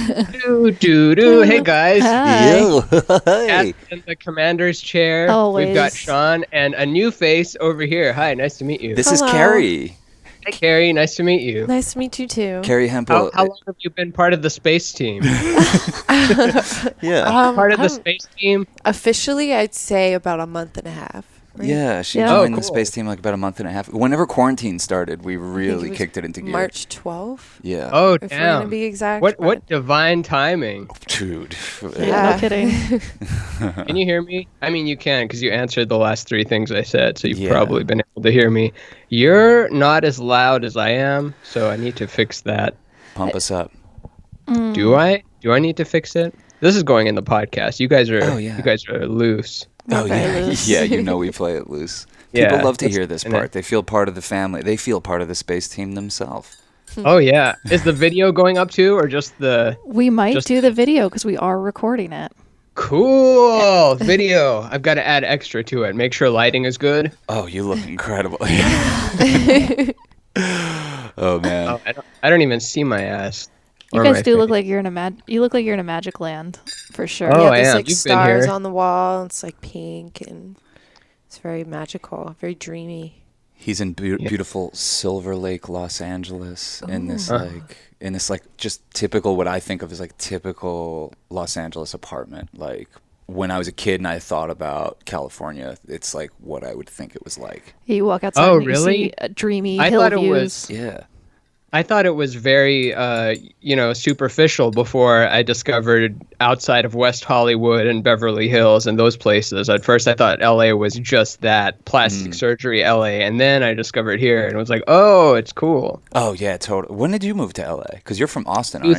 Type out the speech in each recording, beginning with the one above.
Do do do. Hey guys, Hi. Yo, hey. in the commander's chair. We've got Always. Sean and a new face over here. Hi, nice to meet you. This is Hello. Carrie. Hey Carrie, nice to meet you. Nice to meet you too. Carrie Hempel. How long have you been part of the space team? Yeah. Part of the I'm- space team? Officially, I'd say about a month and a half. Right? Yeah, she Yeah. joined Oh, the cool. space team like about a month and a half. Whenever quarantine started, we I think really was kicked it into gear. March 12th, Yeah. Oh if we're gonna damn! be exact. What divine timing? Dude. Yeah, Yeah. no kidding. Can you hear me? I mean, you can because you answered the last three things I said, so you've Yeah. probably been able to hear me. You're not as loud as I am, so I need to fix that. Pump us up. Do I? Do I need to fix it? This is going in the podcast. You guys are. Oh, yeah. You guys are loose. Oh, very yeah. loose. Yeah, you know we play it loose. Yeah, People love to it's- hear this and part. it- They feel part of the family. They feel part of the space team themselves. Oh yeah. Is the video going up too, or just the We might Just- do the video because we are recording it. cool video? I've got to add extra to it. Make sure lighting is good. Oh, you look incredible. Oh, man. Oh, I don't even see my ass. You or guys my do look face. like you're in a you look like you're in a magic land for sure. Oh, yeah, I there's am. like You've been stars here. on the wall. It's like pink and it's very magical, very dreamy. He's in beautiful Silver Lake, Los Angeles, in this like just typical what I think of as like typical Los Angeles apartment. Like when I was a kid and I thought about California, it's like what I would think it was like. You walk outside Oh, and you really? see dreamy I hill thought it views. was- Yeah. I thought it was very, superficial before I discovered outside of West Hollywood and Beverly Hills and those places. At first, I thought LA was just that plastic surgery LA, and then I discovered here and it was like, oh, it's cool. Oh yeah, totally. When did you move to LA? Because you're from Austin, aren't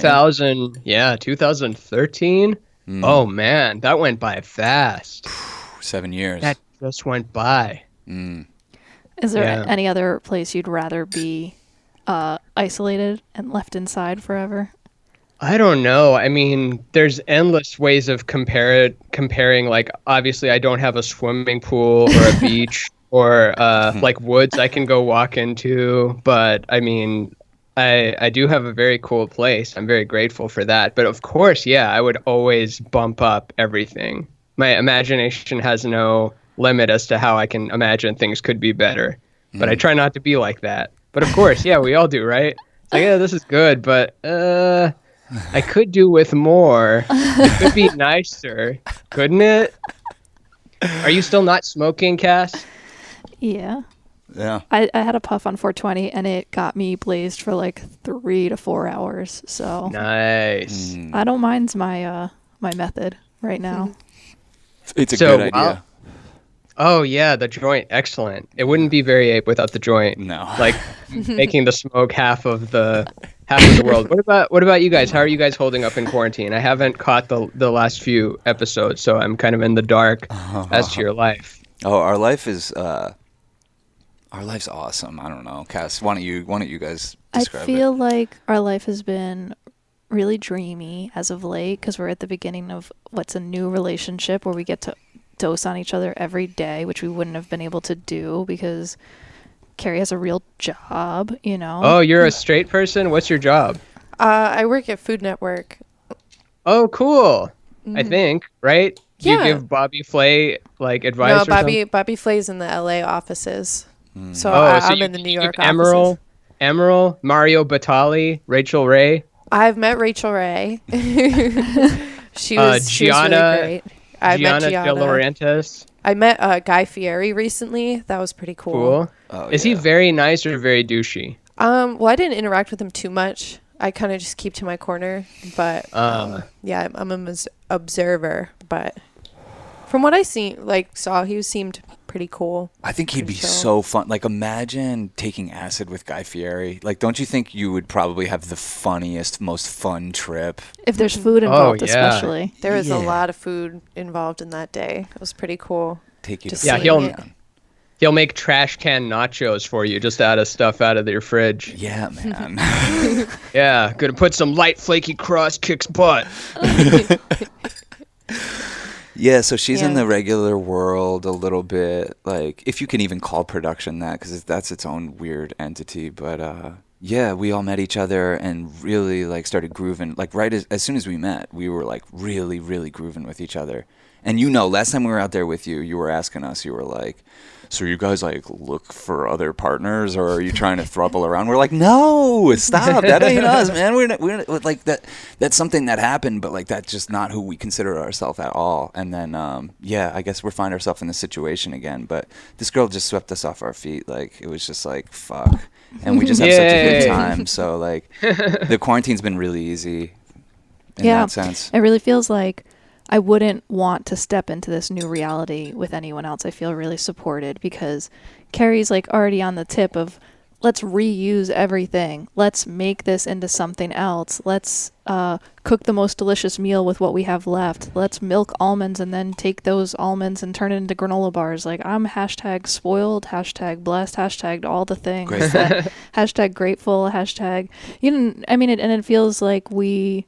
you? 2013. Oh man, that went by fast. 7 years. That just went by. Is there Yeah. any other place you'd rather be isolated and left inside forever? I don't know. I mean, there's endless ways of comparing. Like, obviously, I don't have a swimming pool or a beach or like woods I can go walk into. But I mean, I do have a very cool place. I'm very grateful for that. But of course, yeah, I would always bump up everything. My imagination has no limit as to how I can imagine things could be better. But I try not to be like that. But of course, yeah, we all do, right? It's like, yeah, this is good, but I could do with more. It could be nicer, couldn't it? Are you still not smoking, Cass? Yeah. Yeah. I had a puff on 420 and it got me blazed for like 3 to 4 hours. So Nice. I don't mind my my method right now. It's a So, good wow. idea. Oh yeah, the joint, excellent. It wouldn't be Very Ape without the joint. No. Like making the smoke half of the world. What about you guys? How are you guys holding up in quarantine? I haven't caught the last few episodes, so I'm kind of in the dark as to your life. Oh, our life's awesome. I don't know. Cass, why don't you guys I describe feel it? like our life has been really dreamy as of late because we're at the beginning of what's a new relationship where we get to dose on each other every day, which we wouldn't have been able to do because Carrie has a real job, you know. Oh, you're a straight person? What's your job? I work at Food Network. Oh, cool. I think, right? Do you Yeah. give Bobby Flay like advice No, or something? Bobby Flay's in the LA offices. So Oh, so I'm you- in the New you York give Emerald, offices. Emerald, Mario Batali, Rachel Ray, I've met Rachel Ray. she was Gianna- really great. I met Gianna De Gianna. Laurentiis. I met Guy Fieri recently. That was pretty cool. Cool. Oh, Is he very nice or very douchey? Well, I didn't interact with him too much. I kind of just keep to my corner. But yeah, I'm an observer. But from what I saw, he seemed pretty cool. I think he'd be Pretty chill. so fun. Like, imagine taking acid with Guy Fieri. Like, don't you think you would probably have the funniest, most fun trip? If there's food involved, yeah. especially. There was a Yeah. lot of food involved in that day. It was pretty cool. Take you Just to Yeah, seeing he'll it. he'll make trash can nachos for you just out of stuff out of your fridge. Yeah, man. Yeah, gonna put some light flaky crust, kicks butt. Yeah, so she's in Yeah. the regular world a little bit, like, if you can even call production that, because that's its own weird entity. But yeah, we all met each other and really like started grooving. Like right as soon as we met, we were like really, really grooving with each other. And last time we were out there with you, you were asking us, you were like, so you guys like look for other partners, or are you trying to throuple around? We're like, no, stop, that ain't us, man. We're not, like that. That's something that happened, but like that's just not who we consider ourselves at all. And then yeah, I guess we're finding ourselves in this situation again. But this girl just swept us off our feet. Like it was just like fuck, and we just have such a good time. So like the quarantine's been really easy in that sense. It really feels like I wouldn't want to step into this new reality with anyone else. I feel really supported because Carrie's like already on the tip of let's reuse everything. Let's make this into something else. Let's cook the most delicious meal with what we have left. Let's milk almonds and then take those almonds and turn it into granola bars. Like I'm hashtag spoiled, hashtag blessed, hashtag all the things. Hashtag grateful, hashtag, and it feels like we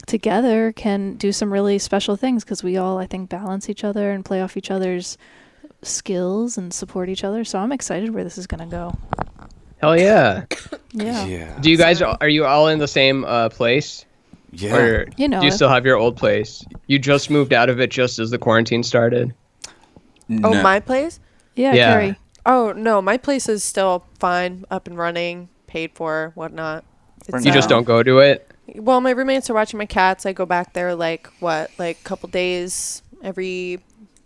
together can do some really special things because we all, I think, balance each other and play off each other's skills and support each other. So I'm excited where this is going to go. Hell yeah. Yeah. Do you guys, are you all in the same place? Yeah. Or do you still have your old place? You just moved out of it just as the quarantine started? No. Oh, my place? Yeah, Yeah. Carrie. Oh, no, my place is still fine, up and running, paid for, whatnot. You just don't go to it? Well, my roommates are watching my cats. I go back there like a couple days every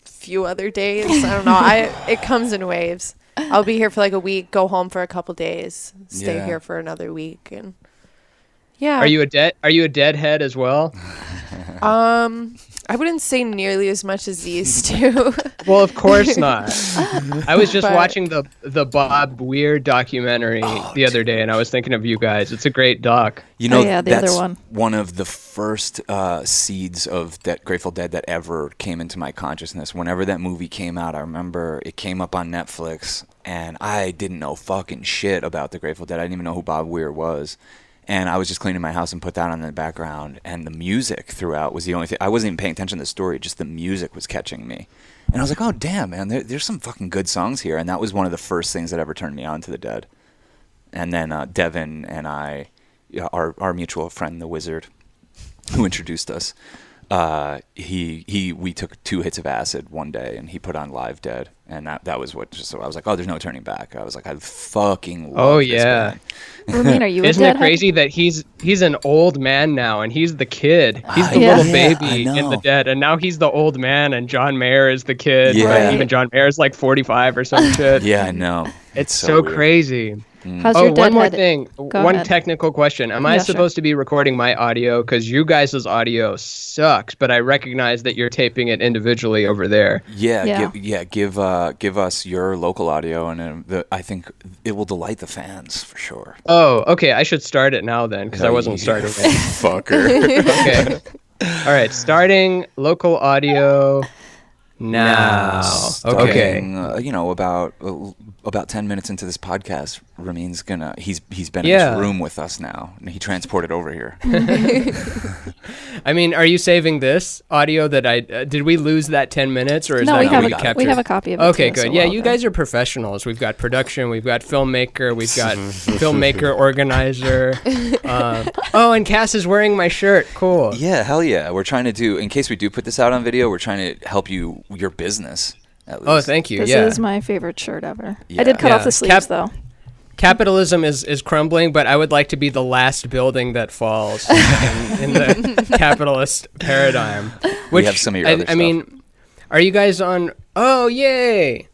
few other days. I don't know. It comes in waves. I'll be here for like a week, go home for a couple days, stay here for another week, and yeah. Are you a deadhead as well? I wouldn't say nearly as much as these two. Well, of course not. I was just watching the Bob Weir documentary the other day, and I was thinking of you guys. It's a great doc. You know, the that's other one of the first seeds of that Grateful Dead that ever came into my consciousness. Whenever that movie came out, I remember it came up on Netflix, and I didn't know fucking shit about the Grateful Dead. I didn't even know who Bob Weir was. And I was just cleaning my house and put that on in the background. And the music throughout was the only thing. I wasn't even paying attention to the story. Just the music was catching me. And I was like, oh, damn, man, there's some fucking good songs here. And that was one of the first things that ever turned me on to the Dead. And then Devin and I, our mutual friend, the Wizard, who introduced us, we took 2 hits of acid one day, and he put on Live Dead. And that was what just so I was like, oh, there's no turning back. I was like, I fucking love this band. Ramin, are you Isn't it crazy that he's an old man now, and he's the kid. He's the little baby in the Dead, and now he's the old man, and John Mayer is the kid. Yeah. Right? Even John Mayer's like 45 or some shit. Yeah, I know. It's so weird. crazy. How's your one more deadhead? thing. Go One ahead. technical question. Am I supposed to be recording my audio? Because you guys' audio sucks, but I recognize that you're taping it individually over there. Give us your local audio, and I think it will delight the fans for sure. Oh, okay. I should start it now then, because I wasn't starting it. Fucker. Okay. All right. Starting local audio now. Okay. About 10 minutes into this podcast, Ramin's he's been in this room with us now, and he transported over here. I mean, are you saving this audio that did we lose that 10 minutes, or is that how we captured? We have a copy of it. Okay, too, good. so Yeah, well you done. guys are professionals. We've got production, we've got filmmaker, we've got filmmaker organizer. And Cass is wearing my shirt. Cool. Yeah, hell yeah. We're trying to do, in case we do put this out on video, we're trying to help your business. At least. Oh, thank you. This is my favorite shirt ever. Yeah. I did cut off the sleeves though. Capitalism is crumbling, but I would like to be the last building that falls in the capitalist paradigm. We have some of your other stuff. I mean, are you guys on? Oh, yay!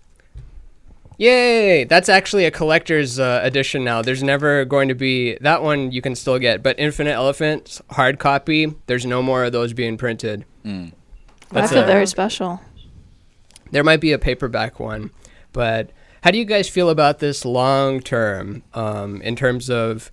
Yay! That's actually a collector's edition now. There's never going to be that one. You can still get, but Infinite Elephants hard copy. There's no more of those being printed. I feel very special. There might be a paperback one, but how do you guys feel about this long term in terms of,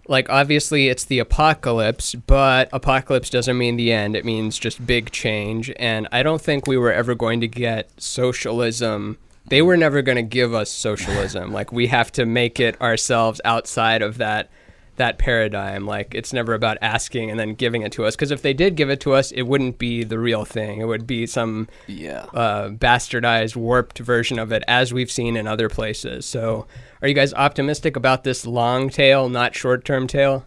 like, obviously it's the apocalypse, but apocalypse doesn't mean the end. It means just big change. And I don't think we were ever going to get socialism. They were never going to give us socialism. Like, we have to make it ourselves outside of that that paradigm. Like, it's never about asking and then giving it to us. Because if they did give it to us, it wouldn't be the real thing. It would be some bastardized, warped version of it, as we've seen in other places. So are you guys optimistic about this long tail, not short-term tail?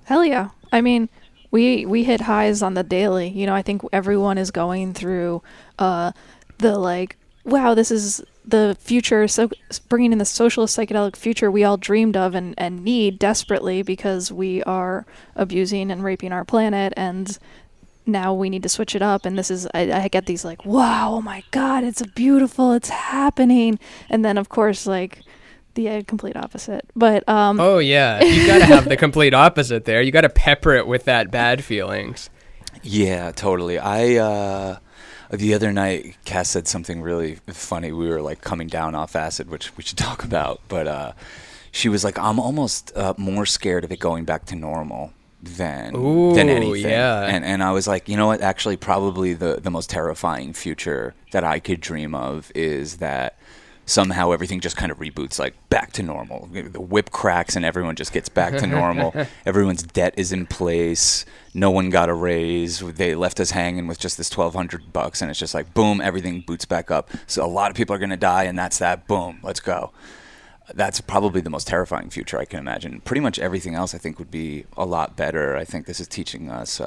Hell yeah. I mean, we hit highs on the daily. You know, I think everyone is going through the like, wow, this is the future, so bringing in the socialist psychedelic future we all dreamed of and need desperately, because we are abusing and raping our planet, and now we need to switch it up. And this is, I get these like, wow, oh my God, it's beautiful, it's happening. And then of course, like, the complete opposite. But oh yeah, you gotta have the complete opposite there. You gotta pepper it with that bad feelings. Yeah, totally. The other night, Cass said something really funny. We were like coming down off acid, which we should talk about. But she was like, I'm almost more scared of it going back to normal than anything. Yeah. And I was like, you know what? Actually, probably the most terrifying future that I could dream of is that somehow everything just kind of reboots, like back to normal. The whip cracks and everyone just gets back to normal. Everyone's debt is in place. No one got a raise. They left us hanging with just this $1,200, and it's just like, boom, everything boots back up. So a lot of people are going to die, and that's that. Boom, let's go. That's probably the most terrifying future I can imagine. Pretty much everything else I think would be a lot better. I think this is teaching us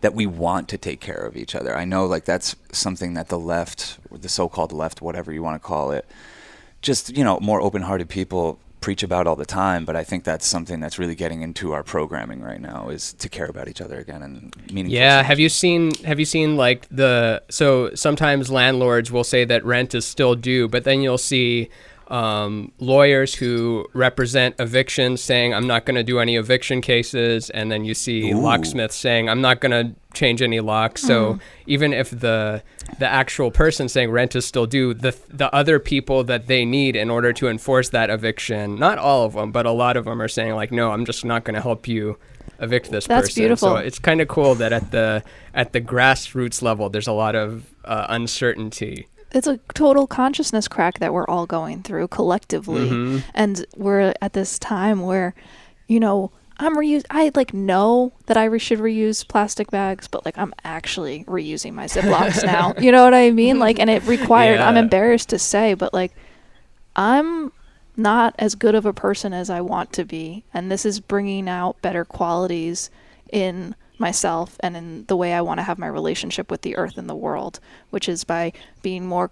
that we want to take care of each other. I know, like, that's something that the left, or the so-called left, whatever you want to call it, just, you know, more open-hearted people preach about all the time. But I think that's something that's really getting into our programming right now, is to care about each other again and meaningful. Yeah, change. have you seen like so sometimes landlords will say that rent is still due, but then you'll see lawyers who represent evictions saying, I'm not going to do any eviction cases, and then you see locksmiths saying, I'm not going to change any locks. So even if the actual person saying rent is still due, the other people that they need in order to enforce that eviction, not all of them, but a lot of them are saying like, no, I'm just not going to help you evict this person. That's beautiful. So it's kind of cool that at the grassroots level, there's a lot of uncertainty. It's a total consciousness crack that we're all going through collectively. And we're at this time where, you know, I like know that I should reuse plastic bags, but like I'm actually reusing my Ziplocs now. You know what I mean? Like, and it required, I'm embarrassed to say, but like, I'm not as good of a person as I want to be. And this is bringing out better qualities in myself and in the way I want to have my relationship with the earth and the world, which is by being more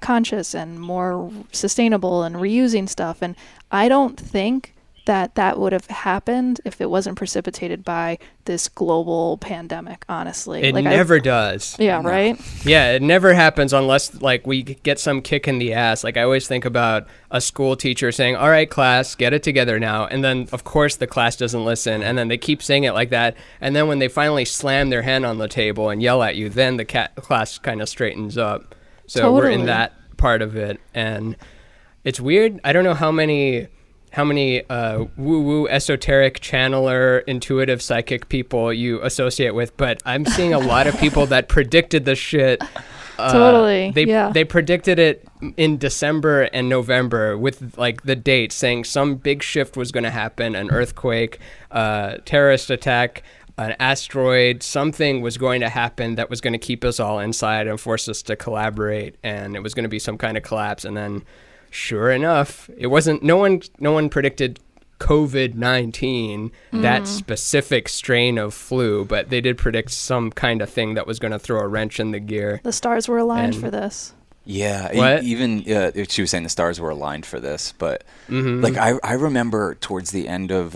conscious and more sustainable and reusing stuff. And I don't think that would have happened if it wasn't precipitated by this global pandemic, honestly. It like never does. Yeah, no. Right? Yeah, it never happens unless like we get some kick in the ass. Like I always think about a school teacher saying, all right, class, get it together now. And then, of course, the class doesn't listen. And then they keep saying it like that. And then when they finally slam their hand on the table and yell at you, then the class kind of straightens up. So totally. We're in that part of it. And it's weird. I don't know how many woo-woo, esoteric, channeler, intuitive, psychic people you associate with, but I'm seeing a lot of people that predicted the shit. Totally, They predicted it in December and November with like the dates saying some big shift was going to happen, an earthquake, terrorist attack, an asteroid, something was going to happen that was going to keep us all inside and force us to collaborate, and it was going to be some kind of collapse, and then sure enough, it wasn't. No one predicted COVID-19, that specific strain of flu, but they did predict some kind of thing that was going to throw a wrench in the gear. The stars were aligned for this. Yeah, even she was saying the stars were aligned for this, but like I remember towards the end of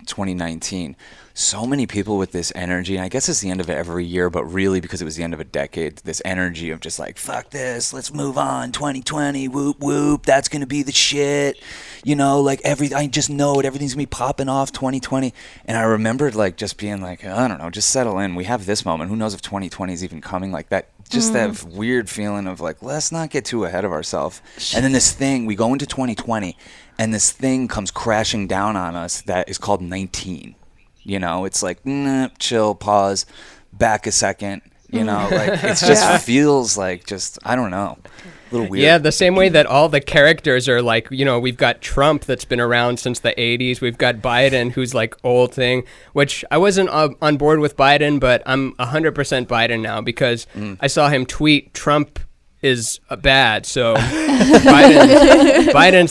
2019. So many people with this energy, and I guess it's the end of every year, but really because it was the end of a decade, this energy of just like, fuck this, let's move on, 2020, whoop, whoop, that's going to be the shit. You know, like I just know it, everything's going to be popping off 2020. And I remembered like just being like, I don't know, just settle in. We have this moment. Who knows if 2020 is even coming, like that. Just that weird feeling of like, let's not get too ahead of ourselves. And then this thing, we go into 2020, and this thing comes crashing down on us that is called 19. You know, it's like, chill, pause, back a second. You know, like it just feels like just, I don't know. little weird. Yeah, the same way that all the characters are like, you know, we've got Trump that's been around since the 80s. We've got Biden, who's like old thing, which I wasn't on board with Biden, but I'm 100% Biden now because I saw him tweet Trump is bad. So Biden's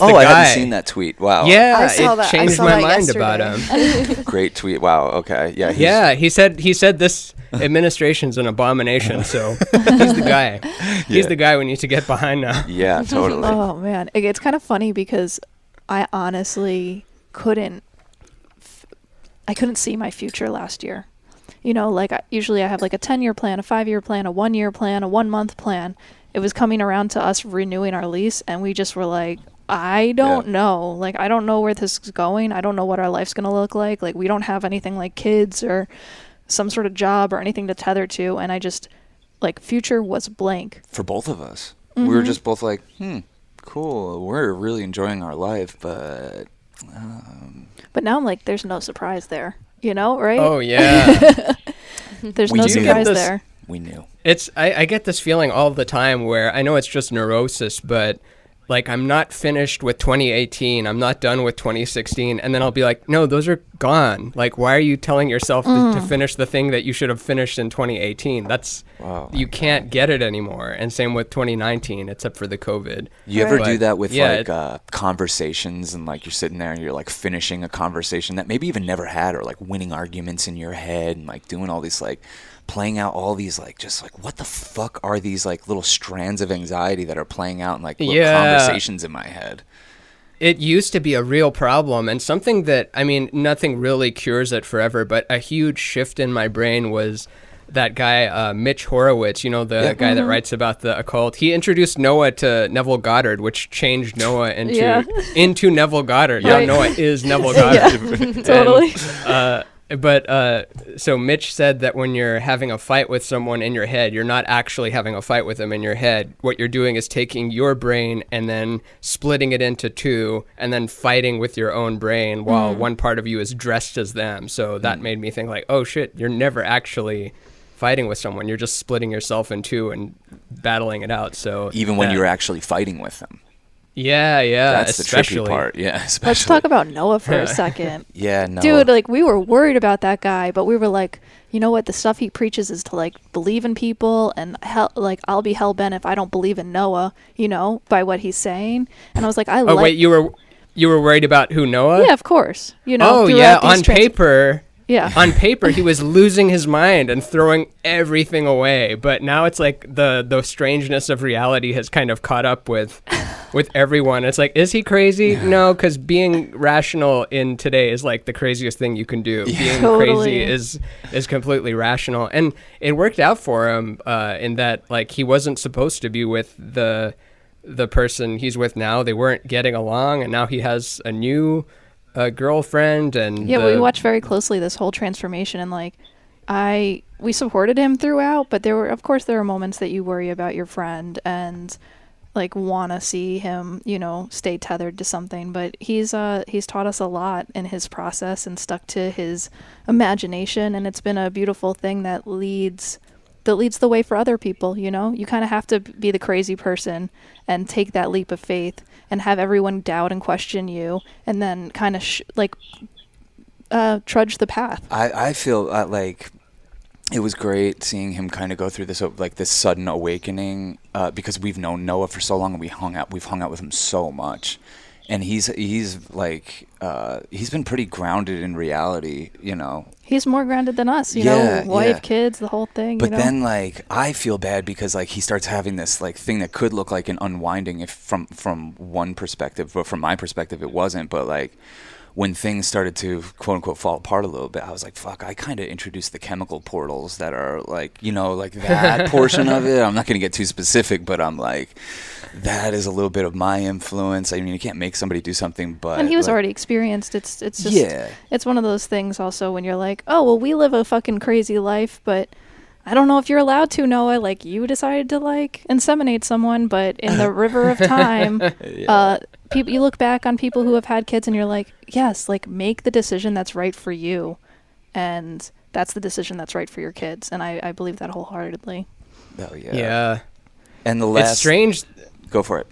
the guy. I haven't seen that tweet. Wow. Yeah, I it changed my mind about yesterday. him. Great tweet. Wow. Okay. Yeah. He said this administration's an abomination. So he's the guy. He's the guy we need to get behind now. Yeah, totally. Oh man, it's kind of funny because I honestly couldn't see my future last year. You know, like usually I have like a 10-year plan, a 5-year plan, a 1-year plan, a 1-month plan. It was coming around to us renewing our lease, and we just were like, I don't know. Like, I don't know where this is going. I don't know what our life's going to look like. Like, we don't have anything like kids or some sort of job or anything to tether to. And I just, like, future was blank. For both of us. We were just both like, cool. We're really enjoying our life, but... But now I'm like, there's no surprise there. You know, right? Oh, yeah. There's no surprise there. We knew. I get this feeling all the time where I know it's just neurosis, but like I'm not finished with 2018. I'm not done with 2016. And then I'll be like, no, those are gone. Like, why are you telling yourself to finish the thing that you should have finished in 2018? You can't get it anymore. And same with 2019, except for the COVID. You ever do that with conversations and like you're sitting there and you're like finishing a conversation that maybe even never had, or like winning arguments in your head and like doing all these like playing out all these like just like what the fuck are these like little strands of anxiety that are playing out in like little conversations in my head? It used to be a real problem, and something that, I mean, nothing really cures it forever, but a huge shift in my brain was that guy, Mitch Horowitz, you know, the guy that writes about the occult. He introduced Noah to Neville Goddard, which changed Noah into Neville Goddard. Right. Now Noah is Neville Goddard. Totally. So Mitch said that when you're having a fight with someone in your head, you're not actually having a fight with them in your head. What you're doing is taking your brain and then splitting it into two and then fighting with your own brain while one part of you is dressed as them. So that made me think like, oh shit, you're never actually fighting with someone. You're just splitting yourself in two and battling it out. So even when you're actually fighting with them. Yeah, that's especially the tricky part. Yeah, especially. Let's talk about Noah for a second. Yeah, Noah. Dude, like we were worried about that guy, but we were like, you know what? The stuff he preaches is to like believe in people, and like I'll be hell bent if I don't believe in Noah, you know, by what he's saying. And I was like, wait, you were worried about who, Noah? Yeah, of course. You know. Oh yeah, on paper. Yeah. On paper, he was losing his mind and throwing everything away. But now it's like the strangeness of reality has kind of caught up with everyone. It's like, is he crazy? No, because being rational in today is like the craziest thing you can do. Being crazy is completely rational. And it worked out for him in that like he wasn't supposed to be with the person he's with now. They weren't getting along, and now he has a new girlfriend. And we watched very closely this whole transformation, and like we supported him throughout, but there were moments that you worry about your friend and like want to see him, you know, stay tethered to something. But he's taught us a lot in his process and stuck to his imagination, and it's been a beautiful thing that leads the way for other people. You know, you kind of have to be the crazy person and take that leap of faith and have everyone doubt and question you, and then kind of trudge the path. I feel like it was great seeing him kind of go through this like this sudden awakening because we've known Noah for so long and we've hung out with him so much, and he's like he's been pretty grounded in reality, you know. He's more grounded than us, you know, wife, kids, the whole thing. But you know? then like I feel bad because like he starts having this like thing that could look like an unwinding if from one perspective, but from my perspective it wasn't. But like when things started to quote unquote fall apart a little bit, I was like, fuck, I kind of introduced the chemical portals that are like, you know, like that portion of it. I'm not going to get too specific, but I'm like, that is a little bit of my influence. I mean, you can't make somebody do something, but... And he was already experienced. It's just... Yeah. It's one of those things also when you're like, oh, well, we live a fucking crazy life, but I don't know if you're allowed to, Noah. Like, you decided to, like, inseminate someone, but in the river of time, you look back on people who have had kids and you're like, yes, like, make the decision that's right for you. And that's the decision that's right for your kids. And I believe that wholeheartedly. Oh, yeah. Yeah. And the last... It's strange... Go for it.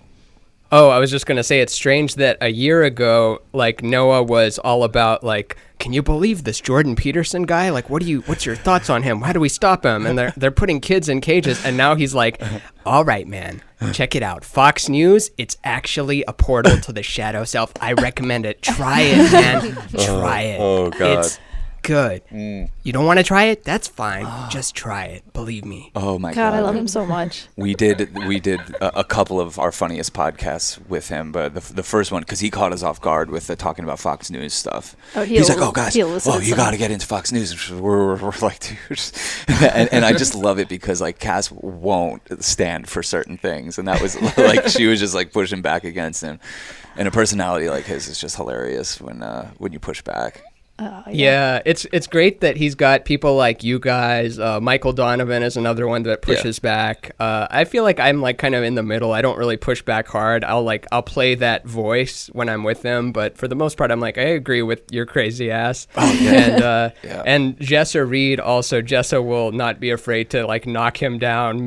Oh, I was just going to say it's strange that a year ago, like, Noah was all about, like, can you believe this Jordan Peterson guy? Like, what's your thoughts on him? How do we stop him? And they're putting kids in cages. And now he's like, all right, man, check it out. Fox News, it's actually a portal to the shadow self. I recommend it. Try it, man. Try it. Oh, God. It's good. You don't want to try it? That's fine. Just try it. Believe me. Oh my God, God. I love him so much. We did a couple of our funniest podcasts with him, but the first one, because he caught us off guard with the talking about Fox News stuff. Oh, he's like, oh, guys, you got to get into Fox News. We're like, dude. and I just love it because, like, Cass won't stand for certain things. And that was, like, she was just, like, pushing back against him. And a personality like his is just hilarious when you push back. Yeah, it's great that he's got people like you guys. Michael Donovan is another one that pushes back. I feel like I'm like kind of in the middle. I don't really push back hard. I'll play that voice when I'm with him, but for the most part, I'm like, I agree with your crazy ass. Oh, yeah. And Jessa Reed also. Jessa will not be afraid to like knock him down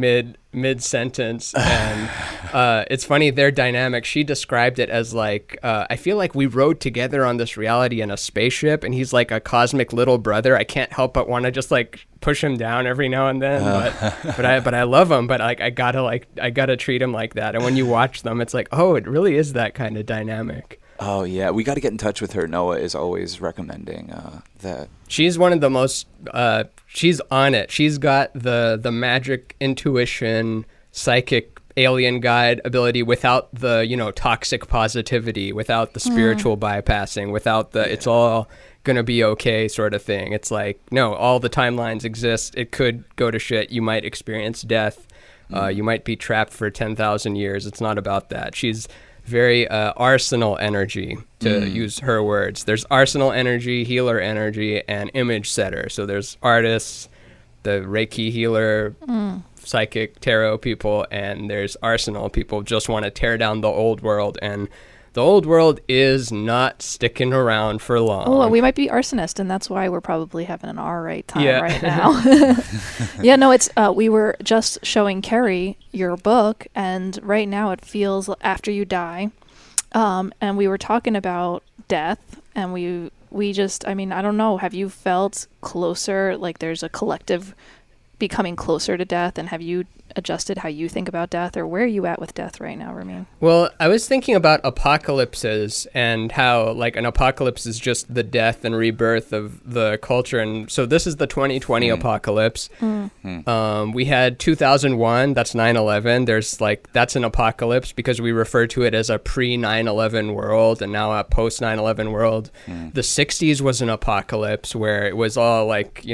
mid-sentence, and it's funny, their dynamic, she described it as like, I feel like we rode together on this reality in a spaceship, and he's like a cosmic little brother. I can't help but want to just like push him down every now and then, but I love him, but like I gotta treat him like that. And when you watch them, it's like, oh, it really is that kind of dynamic. Oh yeah, we got to get in touch with her. Noah is always recommending that. She's one of the most. She's on it. She's got the magic, intuition, psychic, alien guide ability without the toxic positivity, without the spiritual bypassing, without the it's all gonna be okay sort of thing. It's like, no, all the timelines exist. It could go to shit. You might experience death. You might be trapped for 10,000 years. It's not about that. She's very arsenal energy, to use her words. There's arsenal energy, healer energy, and image setter. So there's artists, the Reiki healer, psychic tarot people, and there's arsenal people just want to tear down the old world. And the old world is not sticking around for long. Oh, we might be arsonist, and that's why we're probably having an all right time right now. Yeah, no, it's we were just showing Carrie your book, and right now it feels after you die, and we were talking about death, and we just, I mean, I don't know, have you felt closer, like there's a collective becoming closer to death, and have you adjusted how you think about death, or where are you at with death right now, Ramin? Well, I was thinking about apocalypses and how like an apocalypse is just the death and rebirth of the culture. And so this is the 2020 apocalypse. We had 2001, that's 9/11. There's like, that's an apocalypse because we refer to it as a pre-9/11 world and now a post-9/11 world. The 60s was an apocalypse where it was all like,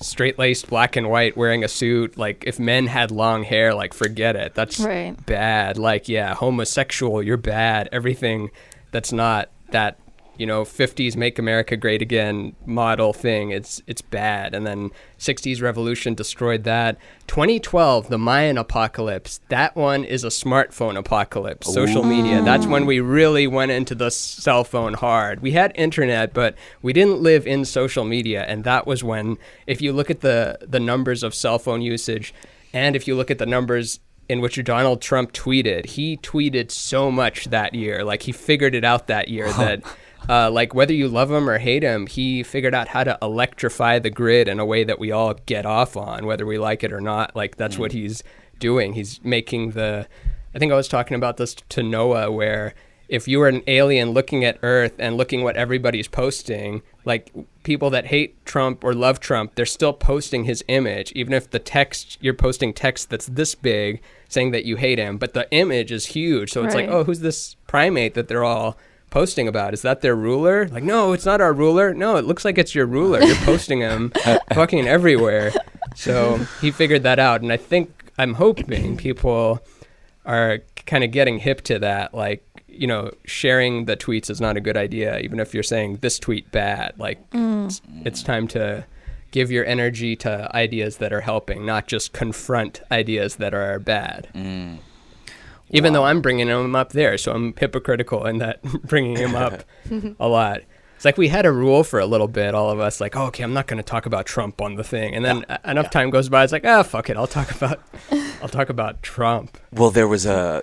straight-laced black and white wearing a suit. Like if men had long hair, like forget it, that's bad. Like, yeah, homosexual, you're bad. Everything that's not that 50s make America great again model thing, it's bad. And then 60s revolution destroyed that. 2012, the Mayan apocalypse, that one is a smartphone apocalypse. Social media, that's when we really went into the cell phone hard. We had internet, but we didn't live in social media. And that was when, if you look at the numbers of cell phone usage, and if you look at the numbers in which Donald Trump tweeted, he tweeted so much that year. Like he figured it out that year that like whether you love him or hate him, he figured out how to electrify the grid in a way that we all get off on, whether we like it or not. Like that's what he's doing. He's making I think I was talking about this to Noah, where if you were an alien looking at Earth and looking what everybody's posting, like people that hate Trump or love Trump, they're still posting his image, even if you're posting text that's this big saying that you hate him, but the image is huge. So it's like, oh, who's this primate that they're all posting about? Is that their ruler? Like, no, it's not our ruler. No, it looks like it's your ruler. You're posting him fucking everywhere. So he figured that out. And I'm hoping people are kind of getting hip to that. Like, sharing the tweets is not a good idea, even if you're saying this tweet bad. Like, it's time to give your energy to ideas that are helping, not just confront ideas that are bad. Even though I'm bringing him up there, so I'm hypocritical in that bringing him up a lot. It's like we had a rule for a little bit, all of us, like, oh, okay, I'm not going to talk about Trump on the thing. And then enough time goes by, it's like, fuck it, I'll talk about I'll talk about Trump. Well, there was a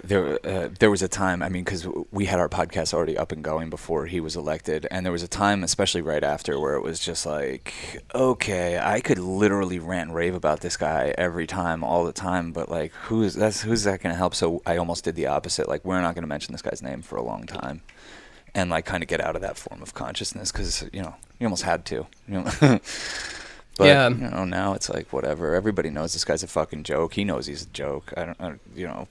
time. I mean, because we had our podcast already up and going before he was elected, and there was a time, especially right after, where it was just like, okay, I could literally rant and rave about this guy every time, all the time, but like, who's that going to help? So I almost did the opposite. Like, we're not going to mention this guy's name for a long time, and like kind of get out of that form of consciousness, because you almost had to. But, yeah. Now it's like, whatever. Everybody knows this guy's a fucking joke. He knows he's a joke.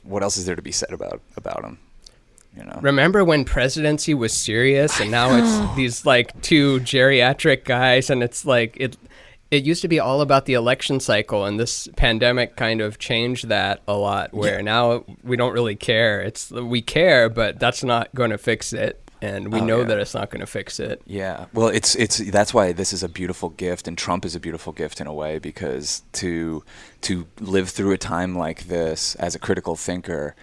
What else is there to be said about him? Remember when presidency was serious, and now it's these like two geriatric guys, and it's like it used to be all about the election cycle, and this pandemic kind of changed that a lot, where now we don't really care. We care, but that's not going to fix it. And we know that it's not going to fix it. Yeah. Well, it's that's why this is a beautiful gift, and Trump is a beautiful gift in a way, because to live through a time like this as a critical thinker,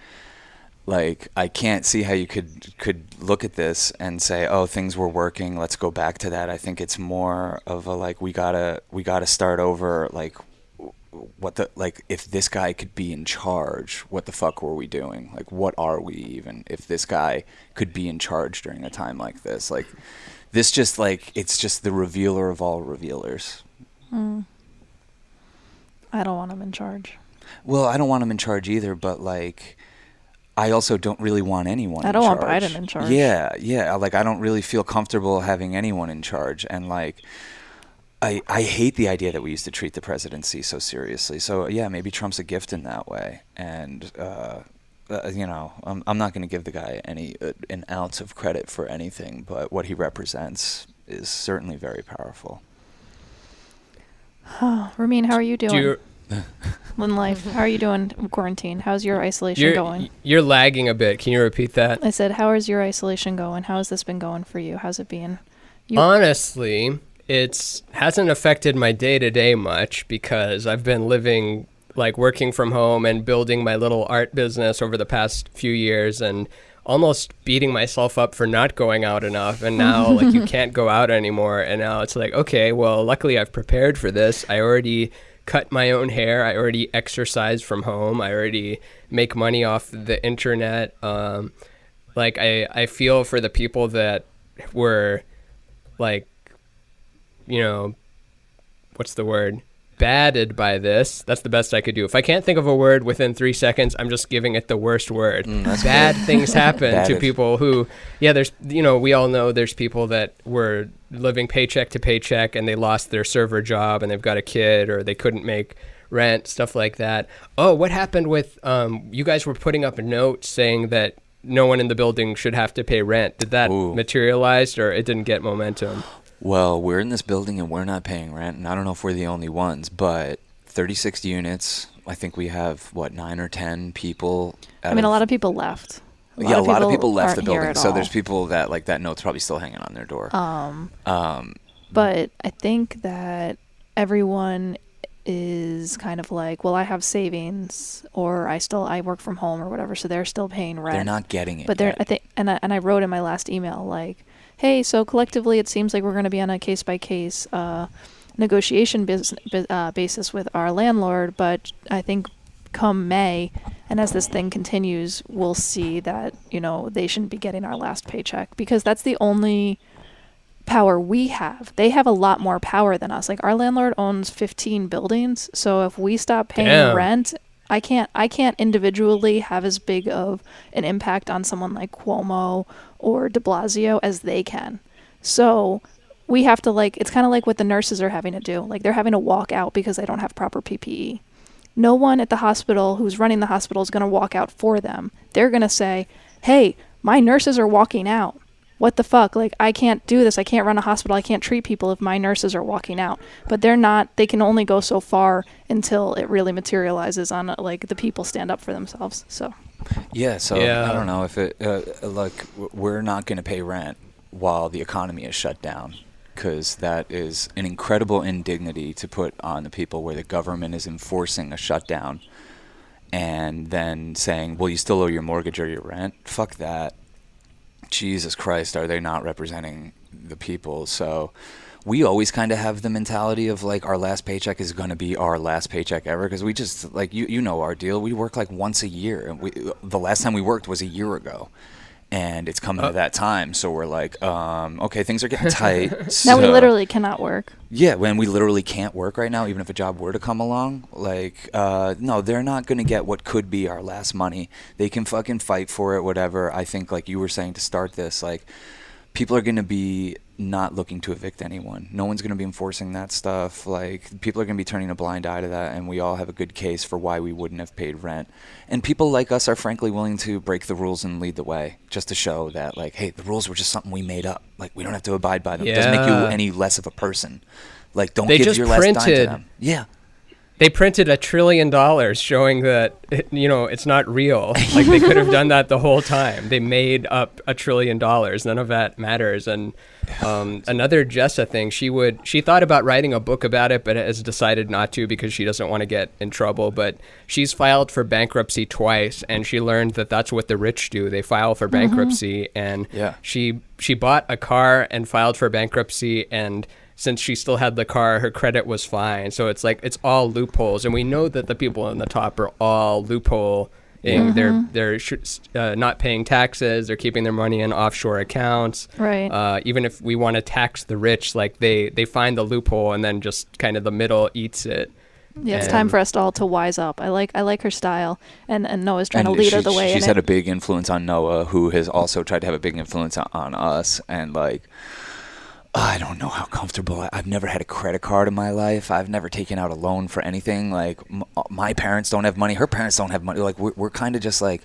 like, I can't see how you could look at this and say, oh, things were working, let's go back to that. I think it's more of a like, we gotta start over. Like, if this guy could be in charge, what the fuck were we doing? Like, what are we even? If this guy could be in charge during a time like this, like, this just like, it's just the revealer of all revealers. I don't want him in charge. Well, I don't want him in charge either, but like, I also don't really want anyone in charge. I don't want Biden in charge. Yeah. Like, I don't really feel comfortable having anyone in charge, and like, I hate the idea that we used to treat the presidency so seriously. So yeah, maybe Trump's a gift in that way. And I'm not going to give the guy an ounce of credit for anything, but what he represents is certainly very powerful. Ramin, how are you doing? In life, how are you doing in quarantine? How's your isolation going? You're lagging a bit. Can you repeat that? I said, how is your isolation going? How has this been going for you? How's it been? Honestly, it hasn't affected my day-to-day much, because I've been living, like, working from home and building my little art business over the past few years, and almost beating myself up for not going out enough. And now, like, you can't go out anymore. And now it's like, okay, well, luckily I've prepared for this. I already cut my own hair. I already exercise from home. I already make money off the internet. Like, I feel for the people that were, like, what's the word? Badded by this. That's the best I could do. If I can't think of a word within 3 seconds, I'm just giving it the worst word. Bad things happen to people who, there's, we all know there's people that were living paycheck to paycheck, and they lost their server job, and they've got a kid, or they couldn't make rent, stuff like that. Oh, what happened with, you guys were putting up a note saying that no one in the building should have to pay rent. Did that materialize, or it didn't get momentum? Well, we're in this building and we're not paying rent, and I don't know if we're the only ones, but 36 units. I think we have, 9 or 10 people. A lot of people left. A lot of people left the building, so there's people that, like, that note's probably still hanging on their door. But I think that everyone is kind of like, well, I have savings, or I work from home or whatever, so they're still paying rent. They're not getting it. But I think, and I wrote in my last email, like, hey, so collectively it seems like we're going to be on a case-by-case negotiation basis with our landlord, but I think come May, and as this thing continues, we'll see that, they shouldn't be getting our last paycheck, because that's the only power we have. They have a lot more power than us. Like, our landlord owns 15 buildings, so if we stop paying rent, I can't individually have as big of an impact on someone like Cuomo or de Blasio as they can. So we have to, like, it's kind of like what the nurses are having to do. Like, they're having to walk out because they don't have proper PPE. No one at the hospital who's running the hospital is going to walk out for them. They're going to say, hey, my nurses are walking out. What the fuck? Like, I can't do this. I can't run a hospital. I can't treat people if my nurses are walking out. But they're not. They can only go so far until it really materializes on, like, the people stand up for themselves. So. Yeah. So I don't know if we're not going to pay rent while the economy is shut down, because that is an incredible indignity to put on the people, where the government is enforcing a shutdown and then saying, well, you still owe your mortgage or your rent. Fuck that. Jesus Christ, are they not representing the people? So we always kind of have the mentality of like our last paycheck is going to be our last paycheck ever, because we just like you know our deal. We work like once a year, and the last time we worked was a year ago, and it's coming to that time. So we're like, okay, things are getting tight. Now we literally cannot work. Yeah, when we literally can't work right now, even if a job were to come along, like, no, they're not going to get what could be our last money. They can fucking fight for it, whatever. I think, like you were saying to start this, like, people are going to be not looking to evict anyone. No one's going to be enforcing that stuff. Like, people are going to be turning a blind eye to that, and we all have a good case for why we wouldn't have paid rent. And people like us are frankly willing to break the rules and lead the way, just to show that, like, hey, the rules were just something we made up. Like, we don't have to abide by them. It doesn't make you any less of a person. Like, don't give your last dime to them. Yeah. They printed $1 trillion showing that, it's not real. Like, they could have done that the whole time. They made up $1 trillion. None of that matters. And another Jessa thing, she thought about writing a book about it, but has decided not to because she doesn't want to get in trouble. But she's filed for bankruptcy twice, and she learned that that's what the rich do. They file for bankruptcy, and she bought a car and filed for bankruptcy, and since she still had the car, her credit was fine. So it's like, it's all loopholes. And we know that the people on the top are all loophole. They're not paying taxes. They're keeping their money in offshore accounts. Right. Even if we want to tax the rich, like they find the loophole and then just kind of the middle eats it. Yeah, it's time for us all to wise up. I like her style, and Noah's trying to lead her the way. She's had a big influence on Noah, who has also tried to have a big influence on us. And like, I don't know how comfortable. I've never had a credit card in my life. I've never taken out a loan for anything. Like, my parents don't have money. Her parents don't have money. Like, we're kind of just like,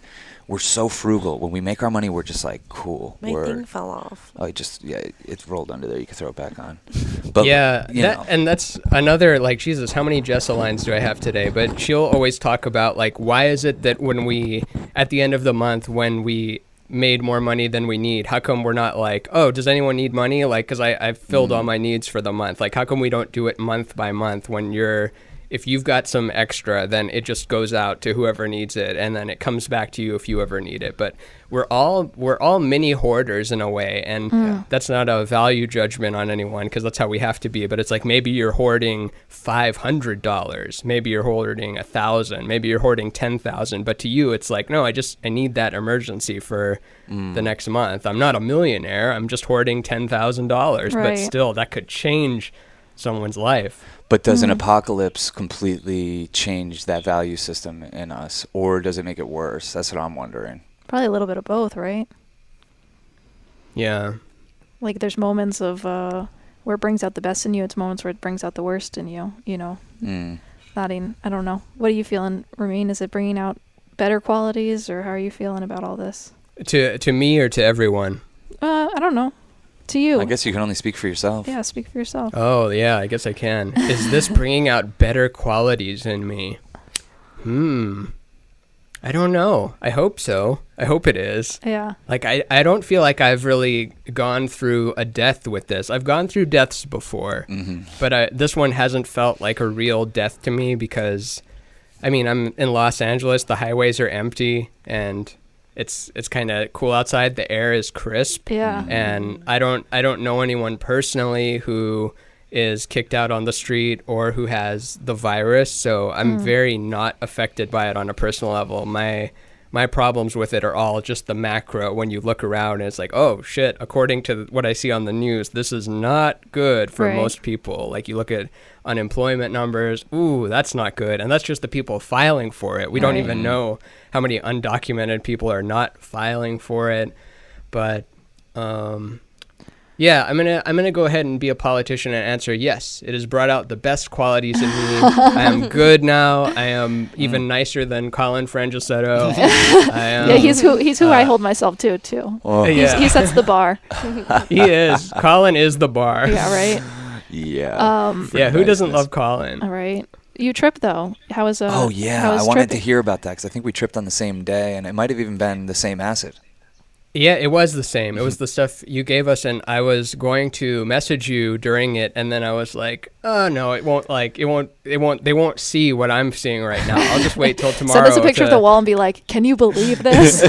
we're so frugal. When we make our money, we're just like, cool. My thing fell off. Oh, it's rolled under there. You can throw it back on. But and that's another, like, Jesus, how many Jessa lines do I have today? But she'll always talk about, like, why is it that when we, at the end of the month, when we made more money than we need, how come we're not like, oh, does anyone need money? Like, because I've filled all my needs for the month. Like, how come we don't do it month by month? When if you've got some extra, then it just goes out to whoever needs it, and then it comes back to you if you ever need it. But we're all mini hoarders in a way, and that's not a value judgment on anyone, because that's how we have to be. But it's like, maybe you're hoarding $500, maybe you're hoarding $1,000, maybe you're hoarding $10,000. But to you, it's like, no, I need that emergency for the next month. I'm not a millionaire. I'm just hoarding $10,000, but still, that could change someone's life. But does an apocalypse completely change that value system in us, or does it make it worse? That's what I'm wondering. Probably a little bit of both, right? Yeah. Like, there's moments of where it brings out the best in you. It's moments where it brings out the worst in you, I don't know. What are you feeling, Ramin? Is it bringing out better qualities, or how are you feeling about all this? To me or to everyone? I don't know. To you. I guess you can only speak for yourself. Yeah, speak for yourself. Oh, yeah, I guess I can. Is this bringing out better qualities in me? I don't know. I hope so. I hope it is. Yeah. Like, I don't feel like I've really gone through a death with this. I've gone through deaths before, but this one hasn't felt like a real death to me because, I mean, I'm in Los Angeles. The highways are empty, and it's kind of cool outside. The air is crisp. Yeah. And I don't know anyone personally who is kicked out on the street or who has the virus, so I'm very not affected by it on a personal level. My problems with it are all just the macro. When you look around and it's like, oh shit, according to what I see on the news, this is not good for most people. Like, you look at unemployment numbers, ooh, that's not good. And that's just the people filing for it. We don't even know how many undocumented people are not filing for it. But yeah, I'm gonna go ahead and be a politician and answer yes. It has brought out the best qualities in me. I am good now. I am even nicer than Colin Frangisetto. Yeah, he's who I hold myself to too. Oh. He sets the bar. He is. Colin is the bar. Yeah, right. Yeah. Yeah. Who doesn't love Colin? All right. You tripped though. How was Oh yeah, I wanted to hear about that because I think we tripped on the same day, and it might have even been the same acid. Yeah, it was the same. It was the stuff you gave us, and I was going to message you during it, and then I was like, oh no, they won't see what I'm seeing right now. I'll just wait till tomorrow. Send us a picture of the wall and be like, can you believe this?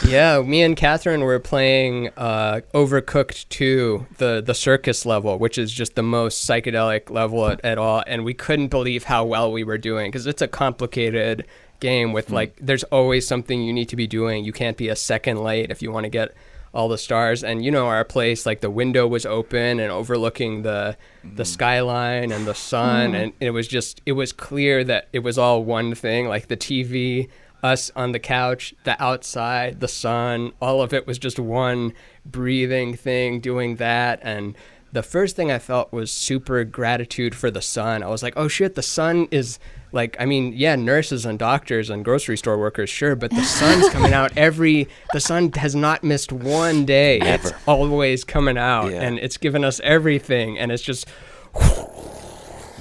Yeah, me and Catherine were playing Overcooked 2, the circus level, which is just the most psychedelic level at all, and we couldn't believe how well we were doing, because it's a complicated game with like there's always something you need to be doing. You can't be a second late if you want to get all the stars. And you know, our place, like the window was open and overlooking the skyline and the sun, and it was clear that it was all one thing, like the TV, us on the couch, the outside, the sun, all of it was just one breathing thing doing that. And the first thing I felt was super gratitude for the sun. I was like, oh shit, the sun is like, I mean, yeah, nurses and doctors and grocery store workers, sure, but the sun's coming out the sun has not missed one day. Never. It's always coming out, Yeah. and it's given us everything, and it's just,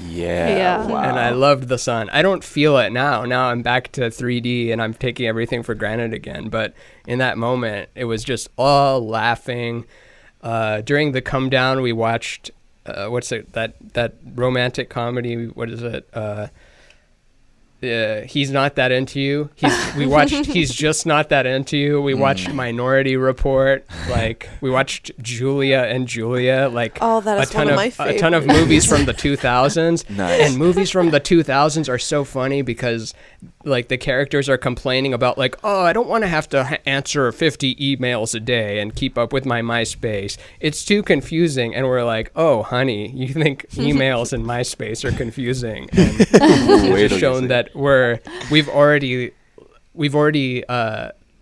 Yeah. Wow. and I loved the sun. I don't feel it now. Now I'm back to 3D and I'm taking everything for granted again. But in that moment, it was just all laughing. During the come down, we watched, that romantic comedy, what is it? He's Not That Into You. We watched He's Just Not That Into You. We watched Minority Report. Like, we watched Julia and Julia. Like, that is one of my a ton of movies from the 2000s. Nice. And movies from the 2000s are so funny because, like, the characters are complaining about, like, oh, I don't want to have to answer 50 emails a day and keep up with my MySpace. It's too confusing. And we're like, oh, honey, you think emails and MySpace are confusing? And it's just shown that we've already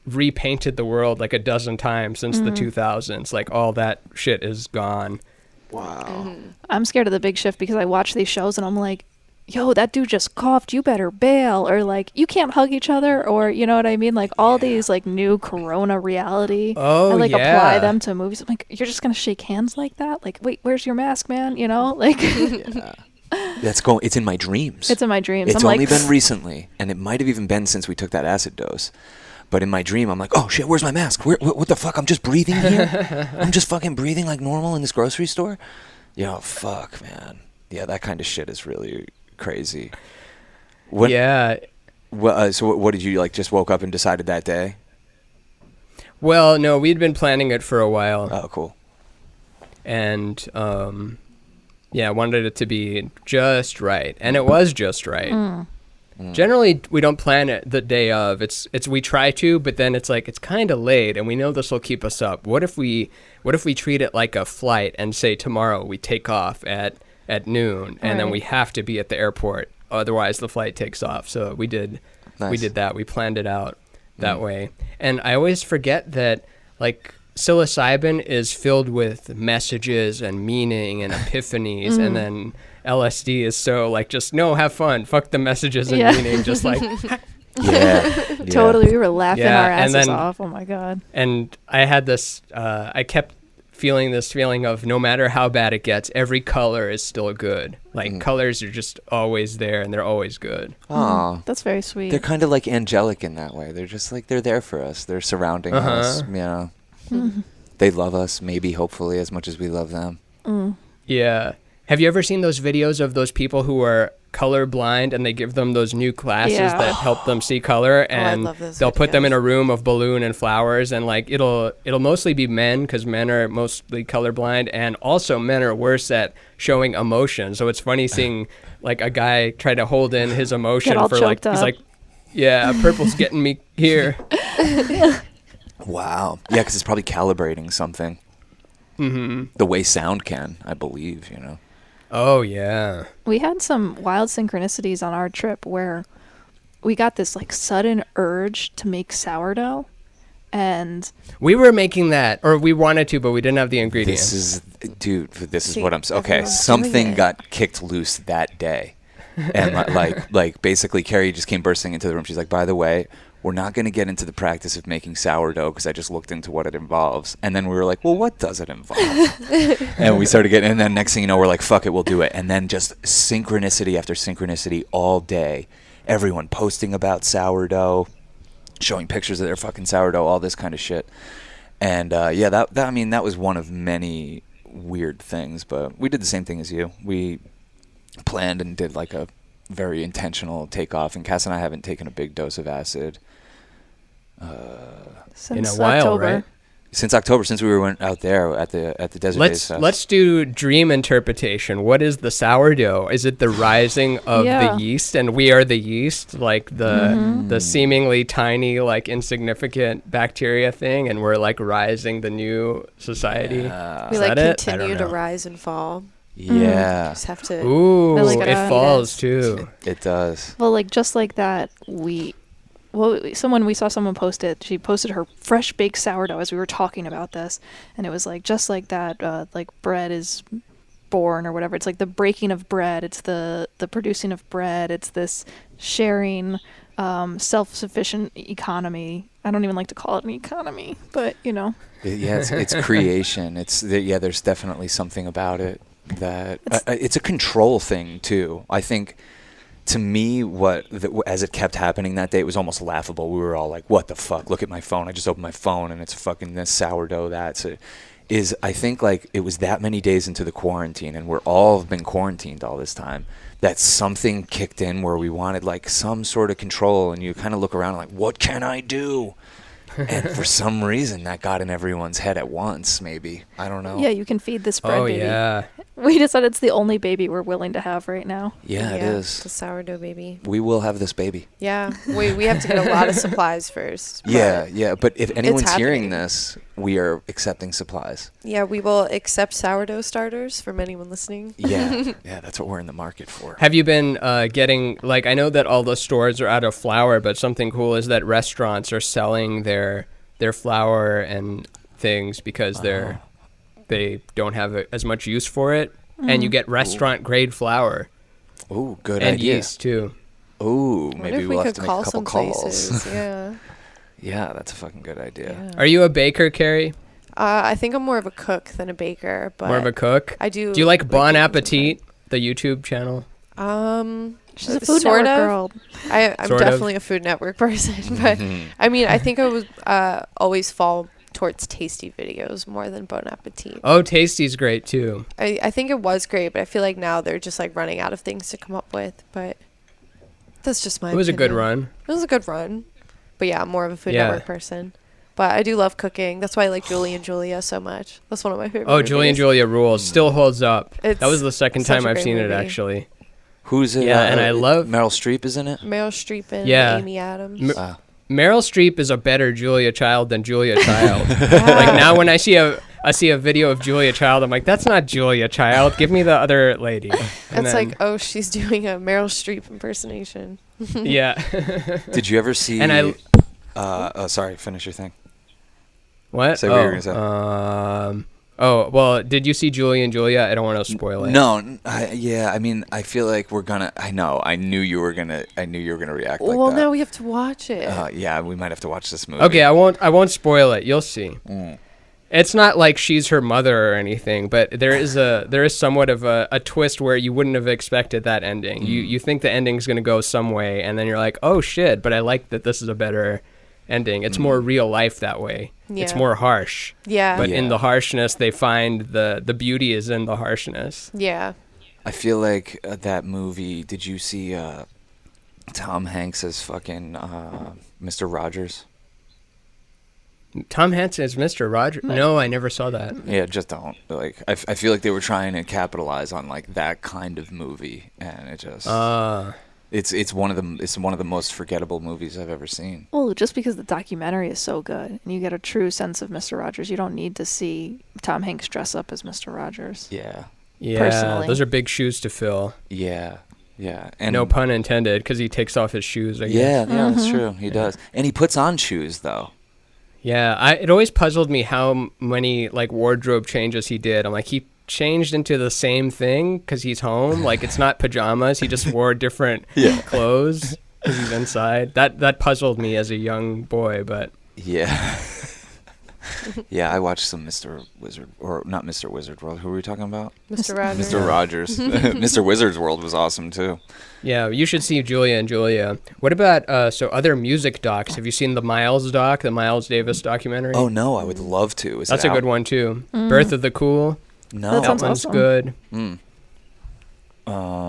repainted the world like a dozen times since the 2000s. Like, all that shit is gone. Wow. I'm scared of the big shift because I watch these shows and I'm like, yo, that dude just coughed, you better bail, or like, you can't hug each other, or you know what I mean, like all these like new corona reality. I like apply them to movies. I'm like, you're just gonna shake hands like that? Like, wait, where's your mask, man? You know, like It's in my dreams. It's in my dreams. It's I'm only like, been recently, and it might have even been since we took that acid dose. But in my dream, I'm like, oh shit, where's my mask? What the fuck? I'm just breathing here? I'm just fucking breathing like normal in this grocery store? Yo, fuck, man. Yeah, that kind of shit is really crazy. Yeah. Well, so what did you, like, just woke up and decided that day? Well, no, we'd been planning it for a while. Oh, cool. And, yeah, wanted it to be just right. And it was just right. Generally, we don't plan it the day of. It's we try to, but then it's like, it's kind of late and we know this will keep us up. What if we treat it like a flight and say tomorrow we take off at noon and then we have to be at the airport, otherwise the flight takes off. So we did that. We planned it out that way. And I always forget that, like, psilocybin is filled with messages and meaning and epiphanies, and then LSD is so like, just no, have fun, fuck the messages and meaning, just like totally, we were laughing our asses then, off. Oh my god. And I had this I kept feeling this feeling of, no matter how bad it gets, every color is still good. Like, colors are just always there and they're always good. Aw. That's very sweet. They're kind of like angelic in that way. They're just like, they're there for us. They're surrounding us, you know. They love us, maybe, hopefully, as much as we love them. Yeah. Have you ever seen those videos of those people who are colorblind and they give them those new glasses that help them see color, and they'll put them in a room of balloon and flowers, and like it'll mostly be men, because men are mostly colorblind, and also men are worse at showing emotion. So it's funny seeing like a guy try to hold in his emotion for like, he's like, yeah, purple's getting me here. Wow. Yeah, because it's probably calibrating something. The way sound can, I believe, you know. Oh, yeah. We had some wild synchronicities on our trip where we got this like sudden urge to make sourdough, and we were making that, or we wanted to, but we didn't have the ingredients. This is what I'm saying. Okay, something got kicked loose that day. And like basically Carrie just came bursting into the room. She's like, by the way, we're not going to get into the practice of making sourdough because I just looked into what it involves. And then we were like, well, what does it involve? And we started getting, and then next thing you know, we're like, fuck it, we'll do it. And then just synchronicity after synchronicity all day. Everyone posting about sourdough, showing pictures of their fucking sourdough, all this kind of shit. And that was one of many weird things. But we did the same thing as you. We planned and did like a very intentional takeoff. And Cass and I haven't taken a big dose of acid Since in a while, October. right? Since October, since we went out there at the Desert Days Fest. Let's do dream interpretation. What is the sourdough? Is it the rising of Yeah. the yeast, and we are the yeast, like the seemingly tiny, like insignificant bacteria thing, and we're like rising the new society? We Is like that it? I continue don't to know. rise and fall. Yeah, Just have to. Ooh, I like it that. falls too. it does. Well, like just like that, we saw someone post it. She posted her fresh baked sourdough as we were talking about this, and it was like just like that. Like bread is born or whatever. It's like the breaking of bread. It's the producing of bread. It's this sharing, self-sufficient economy. I don't even like to call it an economy, but you know. Yeah, it's creation. There's definitely something about it that it's a control thing too. I think to me, as it kept happening that day, it was almost laughable. We were all like, "What the fuck? Look at my phone. I just opened my phone and it's fucking this sourdough." I think like it was that many days into the quarantine, and we're all been quarantined all this time, that something kicked in where we wanted like some sort of control, and you kind of look around like, what can I do? And for some reason that got in everyone's head at once. Maybe, I don't know. Yeah, you can feed this bread, Oh baby. yeah. We decided it's the only baby we're willing to have right now. Yeah, it is. The sourdough baby. We will have this baby. Yeah, we have to get a lot of supplies first. but- Yeah, but if anyone's hearing happening. this, we are accepting supplies. Yeah, we will accept sourdough starters from anyone listening. Yeah, that's what we're in the market for. Have you been getting, like, I know that all the stores are out of flour, but something cool is that restaurants are selling their flour and things because they don't have as much use for it, and you get restaurant grade flour Ooh, good and idea. yeast too. Ooh, What maybe if we'll we have could to make call a couple some calls. places? Yeah. Yeah, that's a fucking good idea. Yeah. Are you a baker, Carrie? I think I'm more of a cook than a baker, but More of a cook? I do. Do you like Bon cooking Appetit, the YouTube channel? sometimes. She's a Food sort Network of. girl. I'm Sort of. definitely a Food Network person, but I mean, I think I was always fall towards tasty videos more than Bon Appetit. Oh, Tasty's great too. I think it was great, but I feel like now they're just like running out of things to come up with. But that's just my. It was a good opinion. run. It was a good run, but yeah, I'm more of a Food Yeah. Network person. But I do love cooking. That's why I like Julie and Julia so much. That's one of my favorite. Oh, Julie and movies. Julia rules. Still holds up. It's That was the second such time a I've great seen it, movie. actually. Who's it? Yeah, and I love- Meryl Streep, isn't it? Meryl Streep and Yeah. Amy Adams. Meryl Streep is a better Julia Child than Julia Child. Like now when I see a video of Julia Child, I'm like, that's not Julia Child. Give me the other lady. And It's then- like, oh, she's doing a Meryl Streep impersonation. yeah. Did you ever see? And sorry, finish your thing. What? Say what you were gonna say. Well, did you see Julie and Julia? I don't want to spoil it. No, I mean, I feel like we're gonna. I knew you were gonna react like Well, that. now we have to watch it. Yeah, we might have to watch this movie. Okay, I won't spoil it. You'll see. Mm. It's not like she's her mother or anything, but there is somewhat of a twist where you wouldn't have expected that ending. You think the ending's gonna go some way, and then you're like, oh shit! But I like that this is a better ending. It's more real life that way. It's Yeah. more harsh. Yeah. But in Yeah. the harshness, they find the beauty is in the harshness. Yeah. I feel like that movie. Did you see Tom Hanks as fucking Mr. Rogers? Tom Hanks is Mr. Rogers. No, I never saw that. Yeah, just don't. Like, I feel like they were trying to capitalize on like that kind of movie, and it just it's one of the most forgettable movies I've ever seen. Well, just because the documentary is so good and you get a true sense of Mr. Rogers, you don't need to see Tom Hanks dress up as Mr. Rogers. Yeah, Yeah, Personally. those are big shoes to fill. yeah, and No pun intended, because he takes off his shoes. I guess. Yeah, that's true. He does, and he puts on shoes though. Yeah, it always puzzled me how many like wardrobe changes he did. I'm like, he changed into the same thing because he's home. Like it's not pajamas. He just wore different clothes because he's inside. That puzzled me as a young boy, but Yeah. Yeah, I watched some Mr. Wizard, or not Mr. Wizard World. Who were we talking about? Mr. Rogers. Mr. Rogers. Mr. Wizard's World was awesome too. yeah, you should see Julia and Julia. What about other music docs? Have you seen the Miles doc, the Miles Davis documentary? Oh no, I would love to. Is That's it a good out? one too. Birth of the Cool. No, That sounds That one's awesome. good. Mm.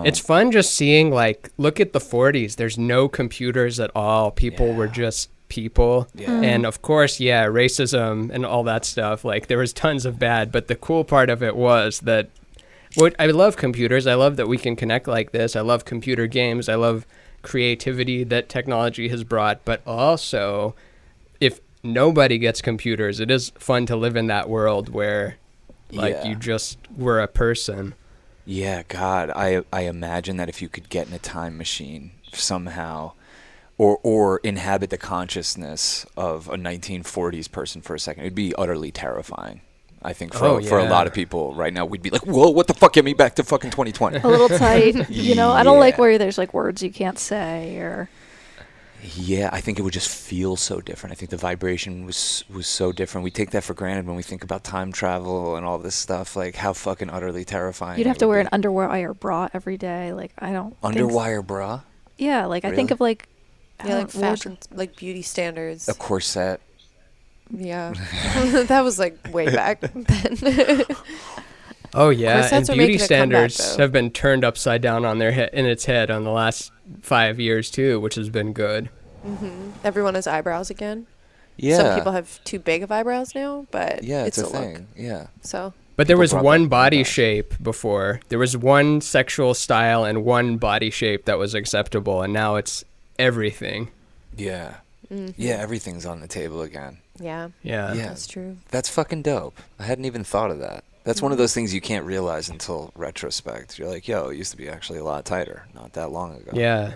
It's fun just seeing, like, look at the 40s. There's no computers at all. People were just people. Yeah. And of course, yeah, racism and all that stuff. Like there was tons of bad, but the cool part of it was that I love computers. I love that we can connect like this. I love computer games. I love creativity that technology has brought. But also, if nobody gets computers, it is fun to live in that world where like you just were a person. Yeah, God, I imagine that if you could get in a time machine somehow, or inhabit the consciousness of a 1940s person for a second, it'd be utterly terrifying. I think for a lot of people right now, we'd be like, whoa, what the fuck, get me back to fucking 2020. A little tight. You know, I don't like where there's like words you can't say or... Yeah, I think it would just feel so different. I think the vibration was so different. We take that for granted when we think about time travel and all this stuff. Like, how fucking utterly terrifying. You'd have to wear an underwire bra every day. Like, I don't... Underwire bra? Yeah, like, Really? I think of like... Yeah, like fashion, like beauty standards. A corset. Yeah. That was like way back then. Oh yeah, Corsets and are beauty making a comeback, standards though. have been turned upside down on their in its head on the last 5 years too, which has been good. Everyone has eyebrows again. Yeah. Some people have too big of eyebrows now, but Yeah, it's a look. thing. Yeah. So But there People was brought one back body eyebrows. shape before. There was one sexual style and one body shape that was acceptable, and now it's everything. Yeah. Yeah, everything's on the table again. yeah, Yeah. Yeah. that's true. That's fucking dope. I hadn't even thought of that. That's one of those things you can't realize until retrospect. You're like, yo, it used to be actually a lot tighter not that long ago. Yeah.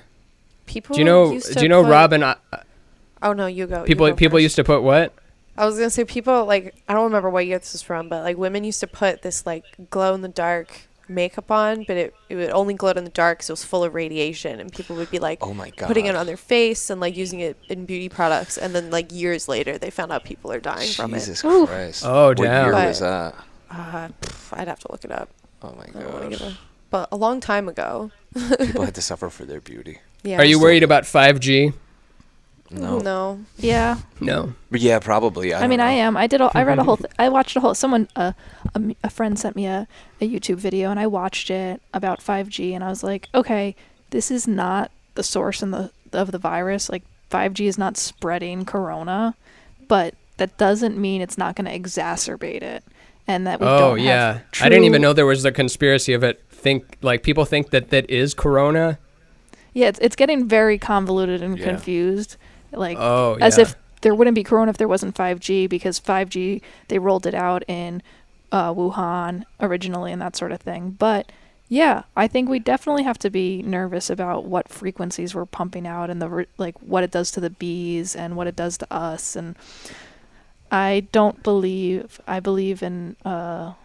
People Do you know? used Do to you know put- Robin? Oh no, you go. People used to put what? I was gonna say people like I don't remember what year this is from, but like women used to put this like glow in the dark makeup on, but it would only glow in the dark because it was full of radiation, and people would be like, Oh my God. putting it on their face and like using it in beauty products, and then like years later they found out people are dying from it. Jesus Ooh. Christ. Oh, What damn. year But- was that? I'd have to look it up. Oh my I don't wanna give gosh. but a long time ago. People had to suffer for their beauty. Yeah. Are you worried about 5G? No. No. Yeah. No. Yeah, probably. I mean, I am. I read a whole... I watched a whole... Someone... a friend sent me a YouTube video, and I watched it about 5G, and I was like, okay, this is not the source of the virus. Like, 5G is not spreading corona, but that doesn't mean it's not going to exacerbate it. And that we don't have I didn't even true- know there was a conspiracy of it. People think that is corona. Yeah, it's getting very convoluted and Yeah. confused. Like, Oh, as yeah. if there wouldn't be corona if there wasn't 5G, because 5G, they rolled it out in Wuhan originally and that sort of thing. But yeah, I think we definitely have to be nervous about what frequencies we're pumping out and what it does to the bees and what it does to us. And I believe in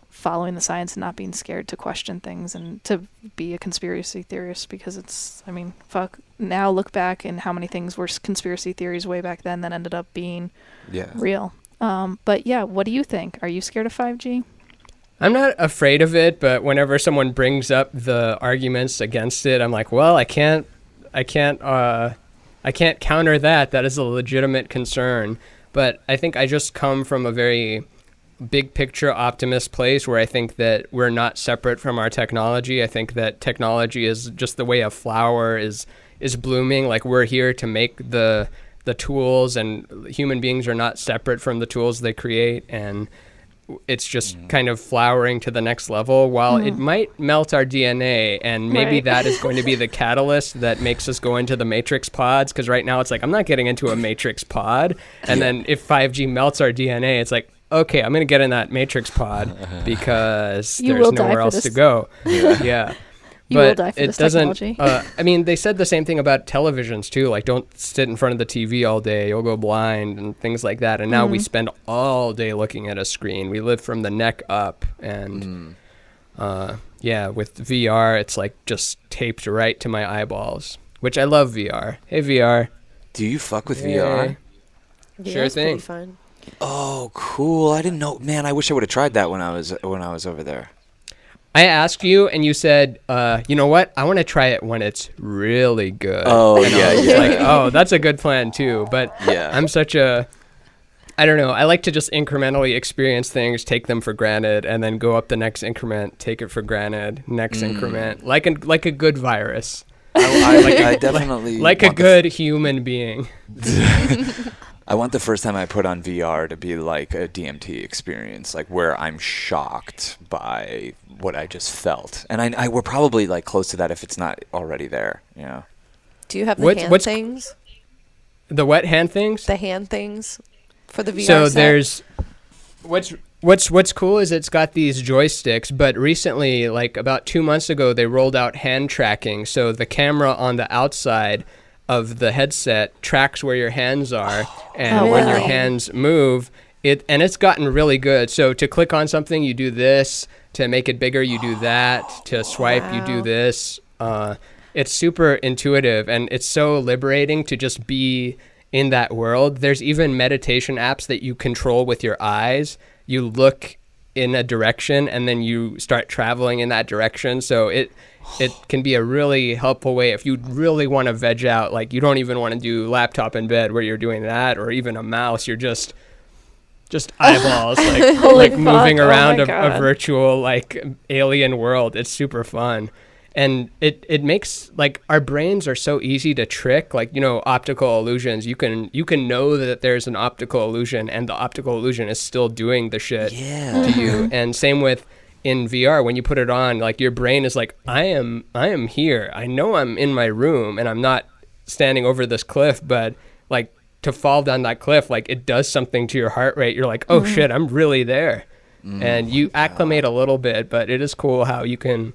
following the science and not being scared to question things and to be a conspiracy theorist, because fuck, now look back and how many things were conspiracy theories way back then that ended up being real. But yeah, what do you think? Are you scared of 5G? I'm not afraid of it, but whenever someone brings up the arguments against it, I'm like, well, I can't counter that. That is a legitimate concern. But I think I just come from a very big picture optimist place where I think that we're not separate from our technology. I think that technology is just the way a flower is blooming. Like, we're here to make the tools, and human beings are not separate from the tools they create, and it's just kind of flowering to the next level. While it might melt our DNA, and maybe Right. that is going to be the catalyst that makes us go into the matrix pods, because right now it's like, I'm not getting into a matrix pod. And then if 5G melts our DNA, it's like, okay, I'm going to get in that matrix pod because You there's will die nowhere for else this. to go. Yeah. You will But die for it this doesn't. technology. They said the same thing about televisions too. Like, don't sit in front of the TV all day; you'll go blind and things like that. And now we spend all day looking at a screen. We live from the neck up, and with VR, it's like just taped right to my eyeballs. Which I love VR. Hey VR. Do you fuck with Yay. VR? Yeah, Sure it's pretty thing. fun. Oh, cool. I didn't know. Man, I wish I would have tried that when I was over there. I asked you, and you said, "You know what? I want to try it when it's really good." Oh, And yeah, I was yeah. like, oh, that's a good plan too. But Yeah. I'm such a, I don't know. I like to just incrementally experience things, take them for granted, and then go up the next increment, take it for granted, next increment, like a good virus. I definitely like a good human being. I want the first time I put on VR to be like a DMT experience, like where I'm shocked by what I just felt. And I we're probably like close to that if it's not already there, you know. Do you have the hand things? The what hand things? The hand things for the VR So set? there's what's cool is it's got these joysticks, but recently, like about 2 months ago, they rolled out hand tracking. So the camera on the outside of the headset tracks where your hands are, and when your hands move, it's gotten really good. So to click on something, you do this. To make it bigger, you do that. To swipe, you do this. It's super intuitive, and it's so liberating to just be in that world. There's even meditation apps that you control with your eyes. You look in a direction, and then you start traveling in that direction. So it can be a really helpful way if you really want to veg out. Like, you don't even want to do laptop in bed where you're doing that, or even a mouse. You're just eyeballs, like moving around a virtual like alien world. It's super fun. And it makes, like, our brains are so easy to trick, like, you know, optical illusions. You can know that there's an optical illusion, and the optical illusion is still doing the shit to you. And same with in VR, when you put it on, like, your brain is like, I am here. I know I'm in my room, and I'm not standing over this cliff, but like, to fall down that cliff, like, it does something to your heart rate. You're like, oh shit, I'm really there. And you acclimate a little bit, but it is cool how you can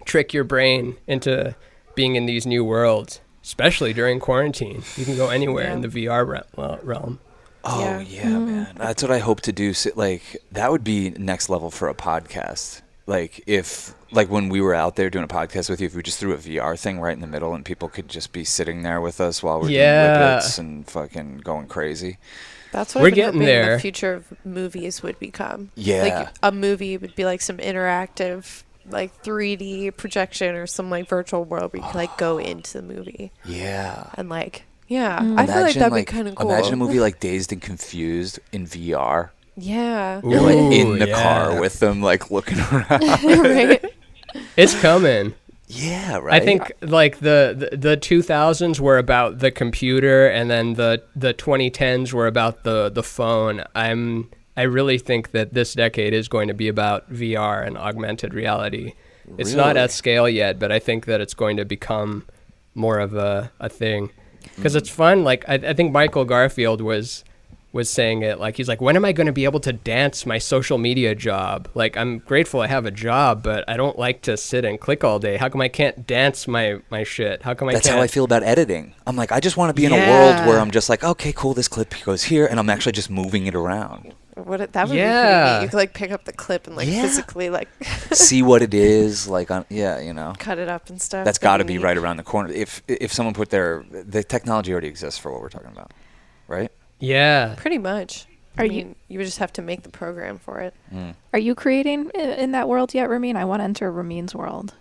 trick your brain into being in these new worlds, especially during quarantine. You can go anywhere in the VR realm. Oh yeah, man, that's what I hope to do. So, like, that would be next level for a podcast. Like, if, like, when we were out there doing a podcast with you, if we just threw a VR thing right in the middle and people could just be sitting there with us while we're doing whippets and fucking going crazy. That's what we're I've been getting hoping there. the future of movies would become. Yeah. Like, a movie would be like some interactive, like, 3D projection or some, like, virtual world where you could, like, go into the movie. Yeah. And, like, I feel like that'd be kind of cool. Imagine a movie like Dazed and Confused in VR. Yeah. You're like in the car with them, like, looking around. Right. It's coming. Yeah, right. I think like the 2000s were about the computer, and then the 2010s were about the phone. I really think that this decade is going to be about VR and augmented reality. It's not at scale yet, but I think that it's going to become more of a thing. Because it's fun. Like, I think Michael Garfield was saying it. Like, he's like, when am I going to be able to dance my social media job? Like, I'm grateful I have a job, but I don't like to sit and click all day. How come I can't dance my shit? How come I can't? That's how I feel about editing. I'm like, I just want to be in a world where I'm just like, okay, cool, this clip goes here, and I'm actually just moving it around. That would be pretty neat. You could, like, pick up the clip and, like, physically, like, see what it is, like, you know, cut it up and stuff. That's got to be right around the corner. If someone put the technology already exists for what we're talking about, right? Yeah, pretty much. You would just have to make the program for it. Are you creating in that world yet, Ramin? I want to enter Ramin's world.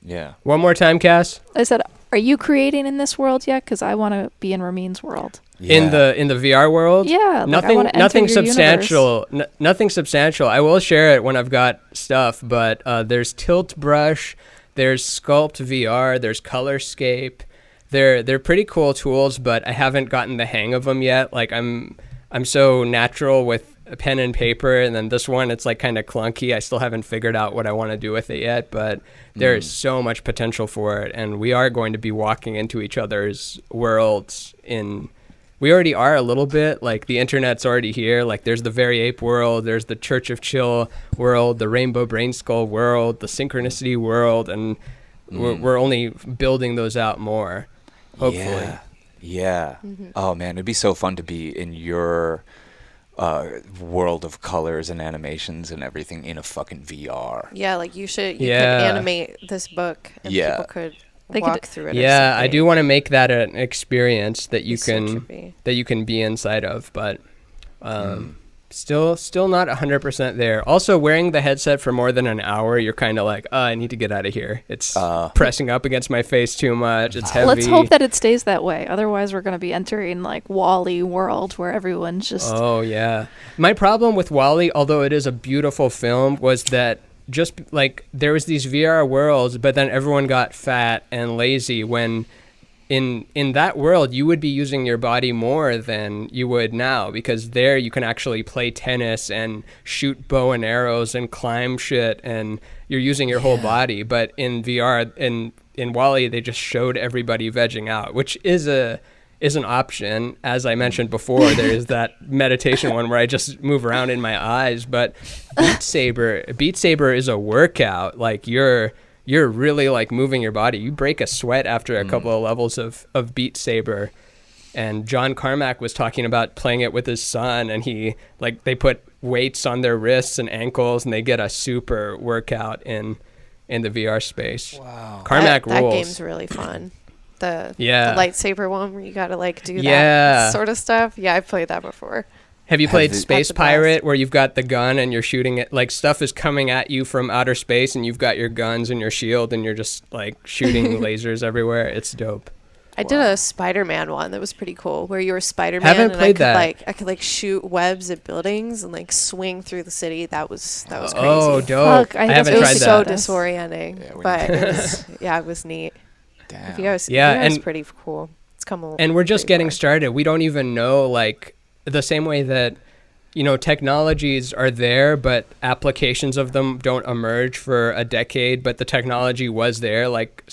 Yeah. One more time, Cass. I said, are you creating in this world yet? Because I want to be in Ramin's world. Yeah. In the VR world? Yeah. Nothing substantial. Nothing substantial. I will share it when I've got stuff, but there's Tilt Brush, there's Sculpt VR, there's Colorscape. They're pretty cool tools, but I haven't gotten the hang of them yet. Like, I'm so natural with a pen and paper, and then this one, it's like kind of clunky. I still haven't figured out what I want to do with it yet, but there's so much potential for it, and we are going to be walking into each other's worlds. We already are a little bit. Like, the internet's already here. Like, there's the Very Ape world, there's the Church of Chill world, the Rainbow Brain Skull world, the Synchronicity world, and we're only building those out more. Hopefully. Yeah. Oh man, it'd be so fun to be in your world of colors and animations and everything in a fucking VR. Yeah, like you could animate this book and people could walk through it. Yeah, I do want to make that an experience that you can be inside of, but still not 100% there. Also, wearing the headset for more than an hour, you're kind of like, I need to get out of here. It's pressing up against my face too much. It's heavy. Let's hope that it stays that way. Otherwise, we're going to be entering like WALL-E world where everyone's just... Oh, yeah. My problem with WALL-E, although it is a beautiful film, was that just like there was these VR worlds, but then everyone got fat and lazy when in that world you would be using your body more than you would now, because there you can actually play tennis and shoot bow and arrows and climb shit and you're using your whole body. But in VR in Wall-E they just showed everybody vegging out, which is an option. As I mentioned before, there is that meditation one where I just move around in my eyes. But Beat Saber is a workout. Like you're really like moving your body. You break a sweat after a couple of levels of Beat Saber. And John Carmack was talking about playing it with his son, and they put weights on their wrists and ankles, and they get a super workout in the VR space. Wow, Carmack rules. That game's really fun. The lightsaber one where you gotta like do that sort of stuff. Yeah, I've played that before. Have you played Space Pirate, where you've got the gun and you're shooting it, like stuff is coming at you from outer space and you've got your guns and your shield and you're just like shooting lasers everywhere? It's dope. I did a Spider-Man one that was pretty cool, where you were Spider-Man. Haven't played that. I could like shoot webs at buildings and like swing through the city. That was crazy. Oh, dope! Fuck, I haven't tried that. So disorienting, but it was neat. Damn. VR is pretty cool. It's come along. And we're just getting started. We don't even know, like, the same way that, technologies are there, but applications of them don't emerge for a decade, but the technology was there. Like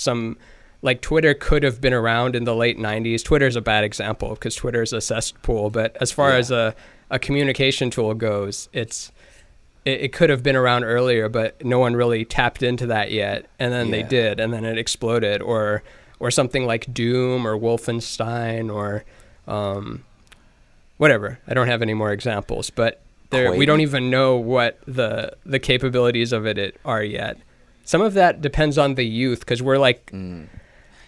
Twitter could have been around in the late 90s. Twitter's a bad example because Twitter is a cesspool, but as far as a communication tool goes, it could have been around earlier, but no one really tapped into that yet. And then they did, and then it exploded. Or something like Doom or Wolfenstein or whatever. I don't have any more examples, but we don't even know what the capabilities of it are yet. Some of that depends on the youth, because we're like...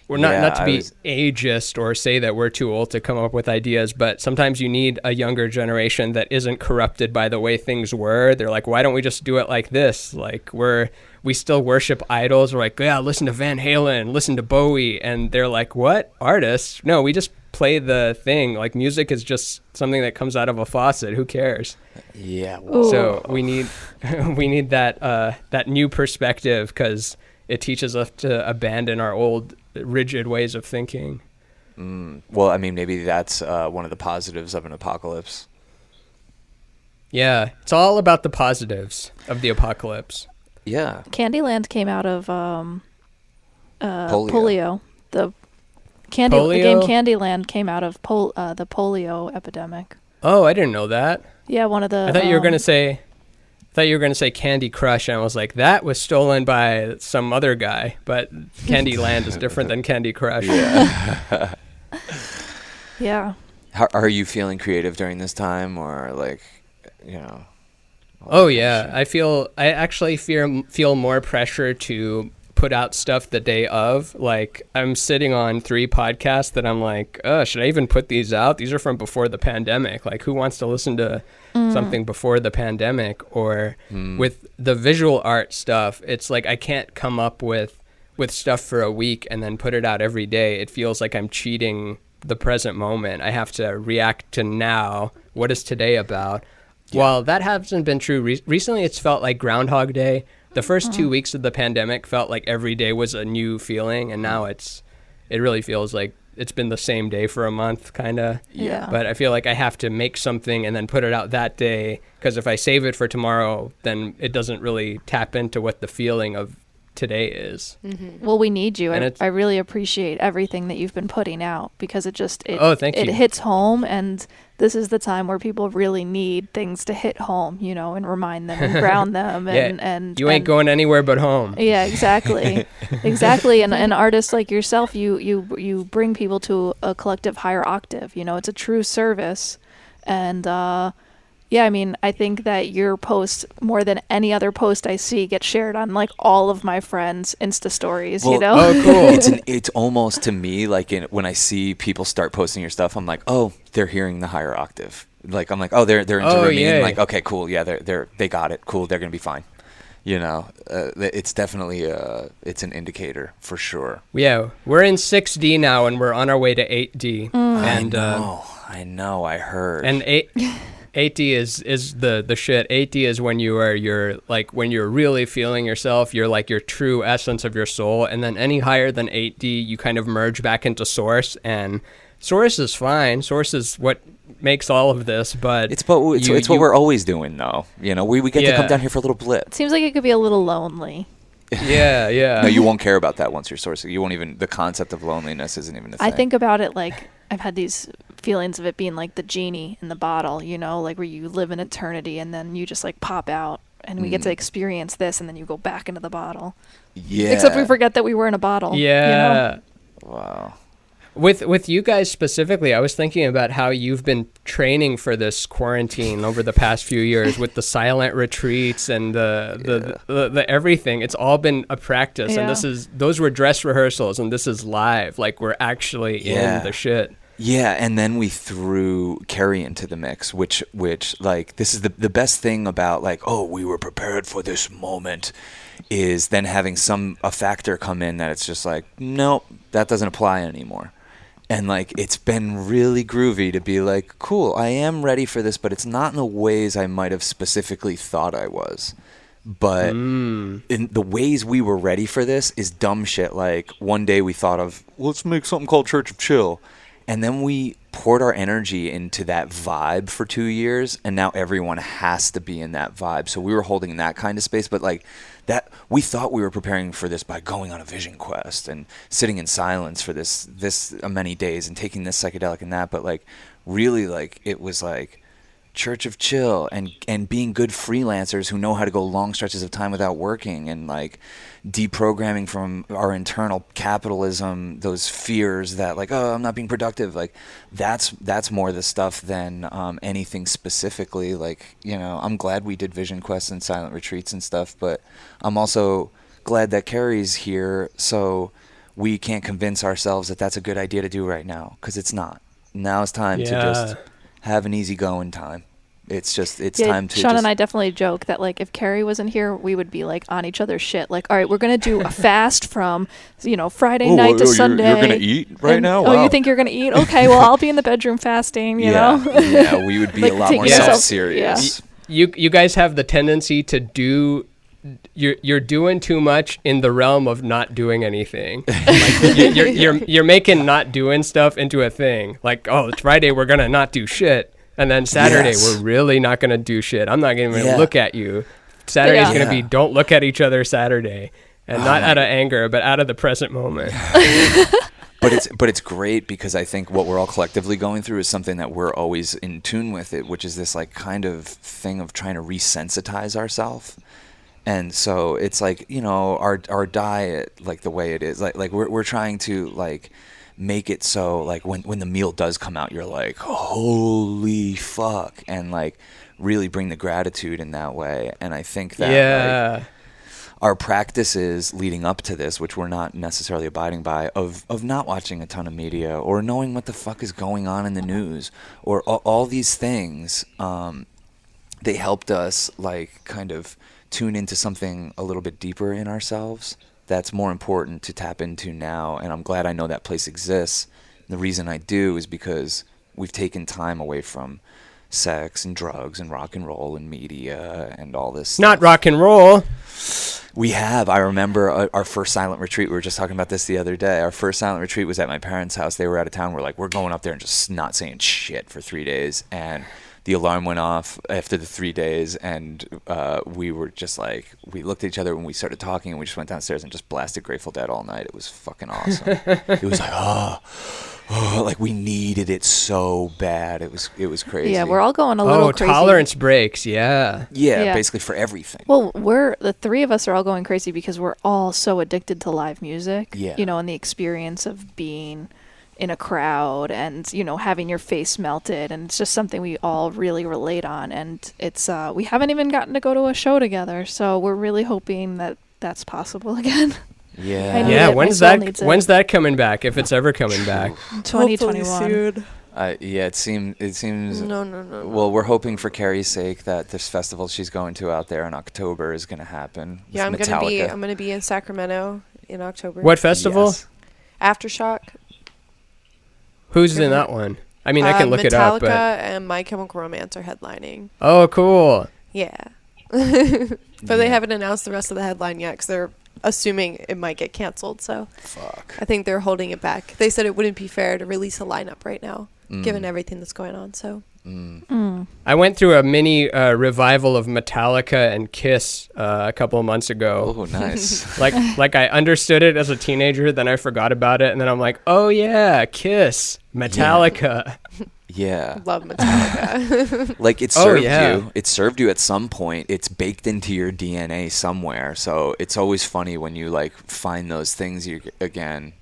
We're not to be ageist or say that we're too old to come up with ideas, but sometimes you need a younger generation that isn't corrupted by the way things were. They're like, why don't we just do it like this? Like we still worship idols. We're like, yeah, listen to Van Halen, listen to Bowie. And they're like, what? Artists? No, we just play the thing. Like music is just something that comes out of a faucet. Who cares? Yeah. Ooh. So we need that new perspective, because it teaches us to abandon our old rigid ways of thinking. Well, I mean, maybe that's one of the positives of an apocalypse. Yeah, it's all about the positives of the apocalypse. Yeah. Candyland came out of polio. The game Candyland came out of the polio epidemic. Oh, I didn't know that. Yeah, one of the... I thought you were going to say... Candy Crush, and I was like, that was stolen by some other guy, but Candyland is different than Candy Crush. Yeah. Yeah. How are you feeling creative during this time, or like, Oh yeah, I actually feel more pressure to put out stuff the day of. Like, I'm sitting on 3 podcasts that I'm like, should I even put these out? These are from before the pandemic. Like, who wants to listen to something before the pandemic? Or with the visual art stuff, it's like I can't come up with stuff for a week and then put it out every day. It feels like I'm cheating the present moment. I have to react to now. What is today about? Yeah. Well, that hasn't been true. Recently, it's felt like Groundhog Day. The first 2 weeks of the pandemic felt like every day was a new feeling, and now it really feels like it's been the same day for a month, kind of. Yeah. But I feel like I have to make something and then put it out that day, because if I save it for tomorrow, then it doesn't really tap into what the feeling of today is. Mm-hmm. Well, we need you. I really appreciate everything that you've been putting out, because it hits home, and this is the time where people really need things to hit home, and remind them and ground them. And you ain't going anywhere but home. Yeah, exactly. Exactly. And artists like yourself, you bring people to a collective higher octave. It's a true service. And yeah, I mean, I think that your post, more than any other post I see, gets shared on like all of my friends' Insta stories. Well, Oh, cool. It's almost, to me, like when I see people start posting your stuff, I'm like, oh, they're hearing the higher octave. Like, I'm like, oh, they're into Ramin. Yeah. Like, okay, cool, yeah, they got it. Cool, they're gonna be fine. It's definitely it's an indicator for sure. Yeah, we're in 6D now, and we're on our way to 8D. And I know, I heard. And 8D is the shit. 8D is when you're like when you're really feeling yourself, you're like your true essence of your soul, and then any higher than 8D, you kind of merge back into source, and source is fine. Source is what makes all of this, but it's what we're always doing though. You know, we get to come down here for a little blip. Seems like it could be a little lonely. Yeah. No, you won't care about that once you're sourcing. You won't even, the concept of loneliness isn't even a thing. I think about it like I've had these feelings of it being like the genie in the bottle, you know, like where you live in eternity and then you just like pop out and we get to experience this and then you go back into the bottle. Yeah. Except we forget that we were in a bottle. Yeah. You know? Wow. With you guys specifically, I was thinking about how you've been training for this quarantine over the past few years with the silent retreats and the everything. It's all been a practice, and those were dress rehearsals, and this is live. Like we're actually in the shit. Yeah, and then we threw Carrie into the mix, which like this is the best thing about like, oh, we were prepared for this moment, is then having a factor come in that it's just like, nope, that doesn't apply anymore. And like it's been really groovy to be like, cool, I am ready for this, but it's not in the ways I might have specifically thought I was. But in the ways we were ready for this is dumb shit. Like one day we thought of, let's make something called Church of Chill. And then we poured our energy into that vibe for 2 years, and now everyone has to be in that vibe. So we were holding that kind of space, but like that, we thought we were preparing for this by going on a vision quest and sitting in silence for this many days and taking this psychedelic and that. But like really, like it was like Church of Chill and being good freelancers who know how to go long stretches of time without working, and like deprogramming from our internal capitalism those fears that like, oh, I'm not being productive. Like that's more the stuff than anything specifically. Like, you know, I'm glad we did vision quests and silent retreats and stuff, but I'm also glad that Carrie's here so we can't convince ourselves that that's a good idea to do right now, because it's not. Now it's time to just have an easygoing time. It's time to Sean and I definitely joke that like if Carrie wasn't here, we would be like on each other's shit. Like, all right, we're gonna do a fast from Friday night to Sunday. You're gonna eat right now? Oh, wow. You think you're gonna eat? Okay, well I'll be in the bedroom fasting. You know. Yeah, we would be like, a lot more self-serious. You guys have the tendency to do. You're doing too much in the realm of not doing anything. Like you're making not doing stuff into a thing. Like, oh, it's Friday, we're gonna not do shit. And then Saturday, we're really not going to do shit. I'm not going to look at you. Saturday's going to be don't look at each other Saturday. And not out of anger, but out of the present moment. But it's great because I think what we're all collectively going through is something that we're always in tune with it, which is this like kind of thing of trying to resensitize ourselves. And so it's like, you know, our diet, like the way it is, like we're trying to like make it so like when the meal does come out, you're like, holy fuck, and like really bring the gratitude in that way. And I think that like, our practices leading up to this, which we're not necessarily abiding by, of not watching a ton of media or knowing what the fuck is going on in the news or all these things, they helped us like kind of tune into something a little bit deeper in ourselves that's more important to tap into now. And I'm glad I know that place exists. And the reason I do is because we've taken time away from sex and drugs and rock and roll and media and all this stuff. Not rock and roll. We have. I remember our first silent retreat. We were just talking about this the other day. Our first silent retreat was at my parents' house. They were out of town. We're like, we're going up there and just not saying shit for 3 days. And the alarm went off after the 3 days, and we were just like, we looked at each other when we started talking, and we just went downstairs and just blasted Grateful Dead all night. It was fucking awesome. It was like, like we needed it so bad. It was crazy. Yeah, we're all going a little crazy. Tolerance breaks. Yeah, basically for everything. Well, the three of us are all going crazy because we're all so addicted to live music. Yeah. You know, and the experience of being in a crowd and, you know, having your face melted, and it's just something we all really relate on. And it's we haven't even gotten to go to a show together, so we're really hoping that that's possible again. Yeah. When's that coming back, if it's ever coming back? 2021. It seems No. Well, we're hoping for Carrie's sake that this festival she's going to out there in October is going to happen. Yeah, I'm Metallica. gonna be in Sacramento in October. What festival? Yes. Aftershock. Who's in that one? I mean, I can look it up. But... Metallica and My Chemical Romance are headlining. Oh, cool. Yeah. But they haven't announced the rest of the headline yet because they're assuming it might get canceled. So Fuck. I think they're holding it back. They said it wouldn't be fair to release a lineup right now, given everything that's going on. So I went through a mini revival of Metallica and Kiss a couple of months ago. Oh, nice. like I understood it as a teenager, then I forgot about it, and then I'm like, oh yeah, Kiss, Metallica. Yeah. love Metallica. Like it served you. It served you at some point. It's baked into your DNA somewhere. So it's always funny when you like find those things again.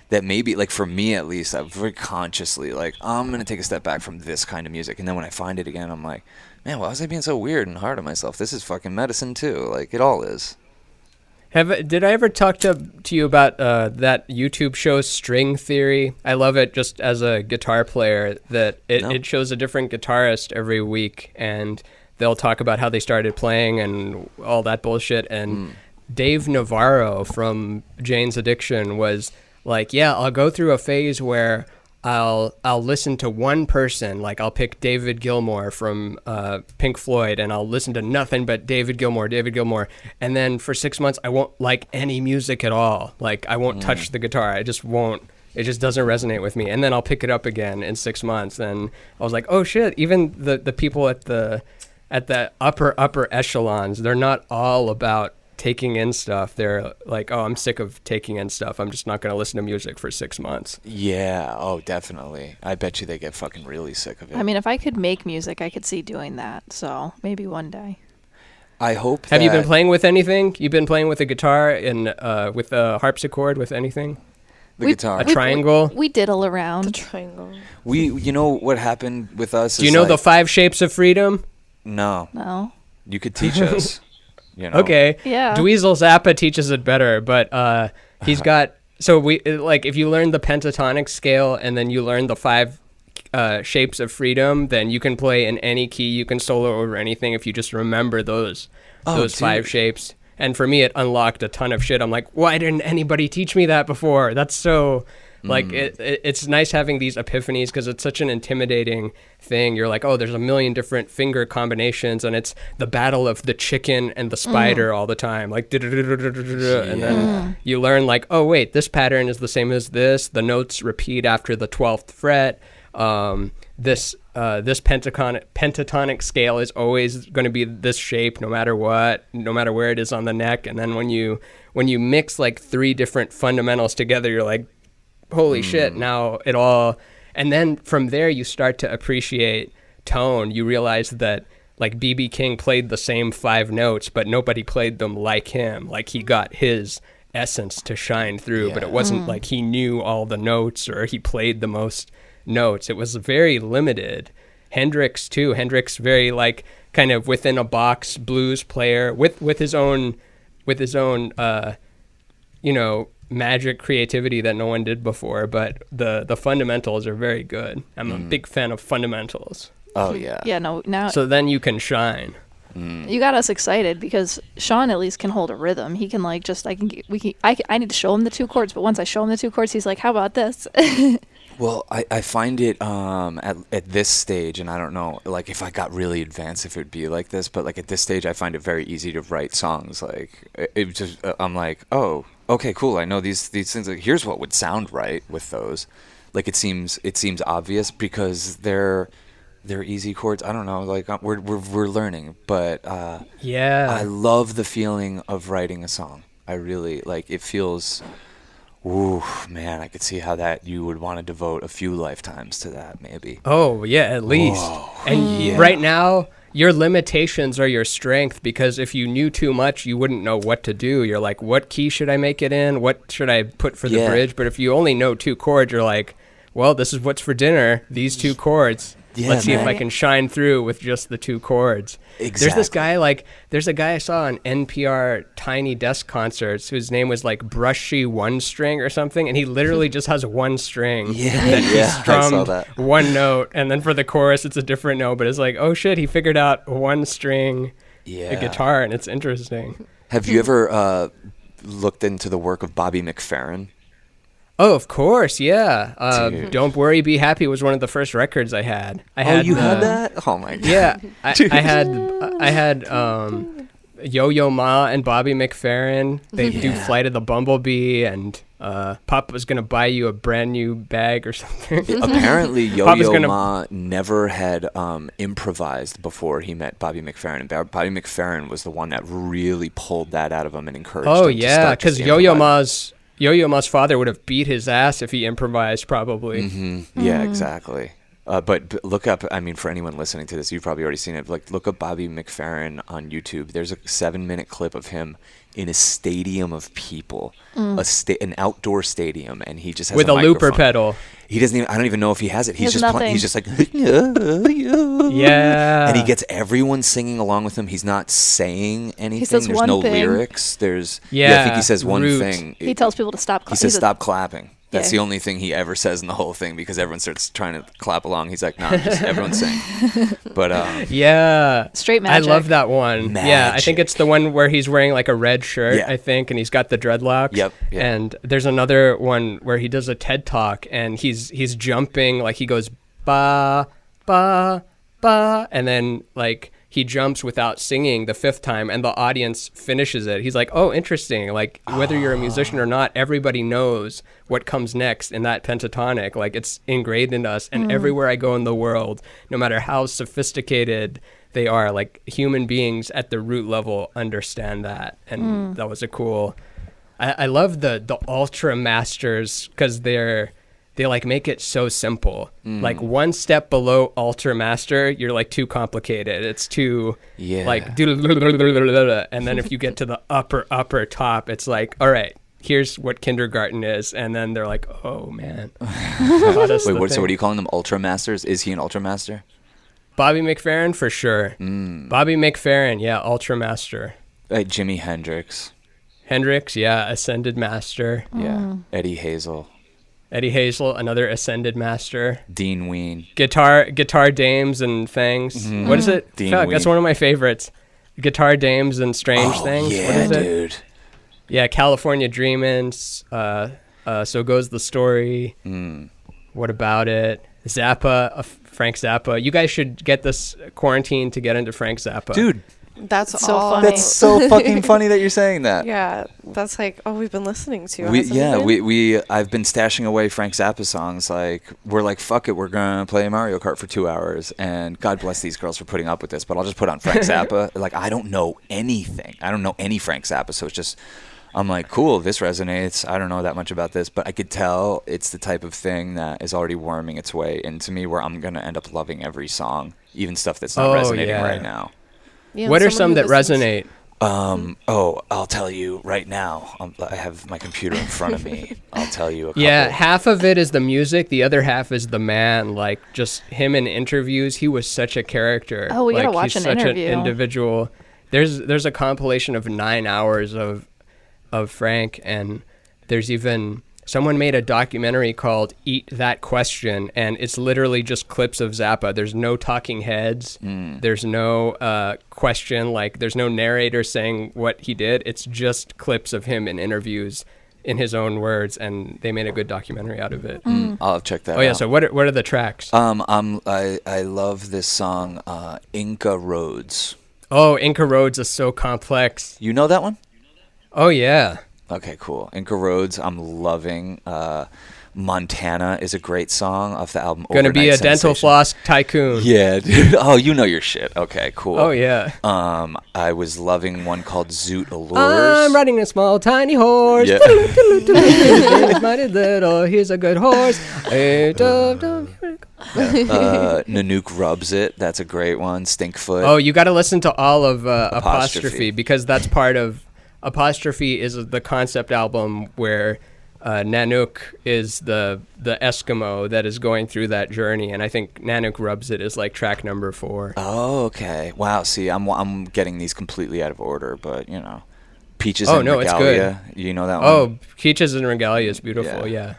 That maybe, like for me at least, I'm very consciously like, I'm going to take a step back from this kind of music. And then when I find it again, I'm like, man, why was I being so weird and hard on myself? This is fucking medicine too. Like, it all is. Did I ever talk to you about that YouTube show String Theory? I love it just as a guitar player, that it shows a different guitarist every week, and they'll talk about how they started playing and all that bullshit. And Dave Navarro from Jane's Addiction was... like, yeah, I'll go through a phase where I'll listen to one person, like I'll pick David Gilmour from Pink Floyd, and I'll listen to nothing but David Gilmour, and then for 6 months I won't like any music at all. Like I won't touch the guitar. I just won't. It just doesn't resonate with me. And then I'll pick it up again in 6 months, and I was like, oh shit! Even the people at the upper echelons, they're not all about taking in stuff. They're like, oh, I'm sick of taking in stuff. I'm just not going to listen to music for 6 months. Yeah. Oh, definitely. I bet you they get fucking really sick of it. I mean, if I could make music, I could see doing that. So maybe one day. I hope Have you been playing with anything? You've been playing with a guitar and with a harpsichord, with anything? Guitar. A triangle? We diddle around. The triangle. You know what happened with us? Do you know the 5 shapes of freedom? No. No. You could teach us. You know? Okay. Yeah. Dweezil Zappa teaches it better, but he's got... So we like if you learn the pentatonic scale and then you learn the 5 shapes of freedom, then you can play in any key. You can solo over anything if you just remember those 5 shapes. And for me, it unlocked a ton of shit. I'm like, why didn't anybody teach me that before? That's so... Like, it's nice having these epiphanies because it's such an intimidating thing. You're like, oh, there's a million different finger combinations, and it's the battle of the chicken and the spider all the time. Like, and then you learn, like, oh, wait, this pattern is the same as this. The notes repeat after the 12th fret. This pentatonic scale is always going to be this shape no matter what, no matter where it is on the neck. And then when you mix, like, 3 different fundamentals together, you're like, holy shit, now it all... And then from there, you start to appreciate tone. You realize that, like, B.B. King played the same 5 notes, but nobody played them like him. Like, he got his essence to shine through, but it wasn't like he knew all the notes or he played the most notes. It was very limited. Hendrix, too. Hendrix, very, like, kind of within-a-box blues player with his own, you know, magic creativity that no one did before, but the fundamentals are very good. I'm a big fan of fundamentals. Oh yeah. Yeah, no, now So then you can shine. you got us excited because Sean at least can hold a rhythm. He can like just I need to show him the 2 chords, but once I show him the 2 chords, he's like, "How about this?" Well, I find it at this stage, and I don't know, like if I got really advanced, if it would be like this, but like at this stage, I find it very easy to write songs. Like it just, I'm like, oh, okay, cool. I know these things. Like here's what would sound right with those. Like it seems obvious because they're easy chords. I don't know. Like we're learning, but I love the feeling of writing a song. I really like. It feels. Ooh, man, I could see how that you would want to devote a few lifetimes to that, maybe. Oh, yeah, at least. Whoa. And right now, your limitations are your strength, because if you knew too much, you wouldn't know what to do. You're like, what key should I make it in? What should I put for the bridge? But if you only know 2 chords, you're like, well, this is what's for dinner, these 2 chords. Yeah, let's see if I can shine through with just the 2 chords. Exactly. There's a guy I saw on NPR Tiny Desk Concerts whose name was like Brushy One String or something, and he literally just has 1 string that he strummed 1 note, and then for the chorus it's a different note, but it's like, oh shit, he figured out 1 string a guitar, and it's interesting. Have you ever looked into the work of Bobby McFerrin? Oh, of course, yeah. Dude. Don't Worry, Be Happy was one of the first records I had. Had that? Oh my god. Yeah, I had Yo-Yo Ma and Bobby McFerrin. They do Flight of the Bumblebee, and Pop was gonna buy you a brand new bag or something. Apparently, Yo-Yo Ma never had improvised before he met Bobby McFerrin, and Bobby McFerrin was the one that really pulled that out of him and encouraged him. Oh to yeah, start because just Yo-Yo Ma's father would have beat his ass if he improvised, probably. Mm-hmm. Yeah, exactly. But look up, I mean, for anyone listening to this, you've probably already seen it. Like, look up Bobby McFerrin on YouTube. There's a 7-minute clip of him in a stadium of people, an outdoor stadium, and he just has with a looper pedal. He doesn't even. I don't even know if he has it. He's just playing. He's just like, yeah. And he gets everyone singing along with him. He's not saying anything. Says There's one no thing. lyrics. I think he says one root. thing. He tells people to stop clapping. He says stop clapping. That's Yeah. the only thing he ever says in the whole thing, because everyone starts trying to clap along. He's like, no, just everyone sing. But yeah, Straight magic. I love that one. Yeah, I think it's the one where he's wearing like a red shirt, I think, and he's got the dreadlocks. Yep. And there's another one where he does a TED talk and he's jumping, like he goes ba ba ba, and then like he jumps without singing the 5th time, and the audience finishes it. He's like, oh, interesting. Like, whether you're a musician or not, everybody knows what comes next in that pentatonic. Like, it's ingrained in us. And everywhere I go in the world, no matter how sophisticated they are, like, human beings at the root level understand that. And that was a cool... I love the Ultra Masters, because they like make it so simple. Like one step below Ultra Master, you're like too complicated. It's too like and then if you get to the upper top, it's like, all right, here's what kindergarten is, and then they're like, oh man. wait, so what are you calling them? Ultra Masters? Is he an Ultra Master? Bobby McFerrin for sure. Bobby McFerrin, yeah, Ultra Master. Jimi Hendrix, yeah, Ascended Master. Yeah, Eddie Hazel, another Ascended Master. Dean Ween. Guitar Dames and Things. What is it? Fuck, that's one of my favorites. Guitar Dames and Strange Things. Yeah, what is it? dude. Yeah, California Dreamin'. So Goes the Story. What About It? Zappa, Frank Zappa. You guys should get this quarantine to get into Frank Zappa. Dude. That's so all. funny. That's so fucking funny that you're saying that. Yeah, that's like all we've been listening to. I've been stashing away Frank Zappa songs. Like, we're like, fuck it, we're gonna play Mario Kart for 2 hours, and God bless these girls for putting up with this, but I'll just put on Frank Zappa. Like, I don't know anything. I don't know any Frank Zappa, so it's just, I'm like, cool, this resonates. I don't know that much about this, but I could tell it's the type of thing that is already worming its way into me, where I'm gonna end up loving every song, even stuff that's not resonating right now. Yeah, what are some that resonate? I'll tell you right now. I have my computer in front of me. I'll tell you a couple. Yeah, half of it is the music. The other half is the man. Like, just him in interviews. He was such a character. Oh, we gotta watch he's an such interview. An individual. There's a compilation of 9 hours of Frank, and there's even... Someone made a documentary called Eat That Question, and it's literally just clips of Zappa. There's no talking heads. There's no question. Like, there's no narrator saying what he did. It's just clips of him in interviews in his own words, and they made a good documentary out of it. I'll check that out. Oh, yeah, so what are the tracks? I love this song, Inca Roads. Oh, Inca Roads is so complex. You know that one? Oh, yeah. Okay, cool. Inca Roads, I'm loving. Montana is a great song off the album Gonna be a Overnight dental Sensation. floss tycoon. Yeah, dude. Oh, you know your shit. Okay, cool. Oh, yeah. I was loving one called Zoot Allures. I'm riding a small tiny horse. Yeah. Mighty little, he's a good horse. Nanook Rubs It. That's a great one. Stinkfoot. Oh, you got to listen to all of Apostrophe, because that's part of... Apostrophe is the concept album where Nanook is the Eskimo that is going through that journey, and I think Nanook Rubs It is like track number 4. Oh, okay. Wow. See, I'm getting these completely out of order, but you know, Peaches and Regalia. It's good. You know that one? Oh, Peaches and Regalia is beautiful. Yeah.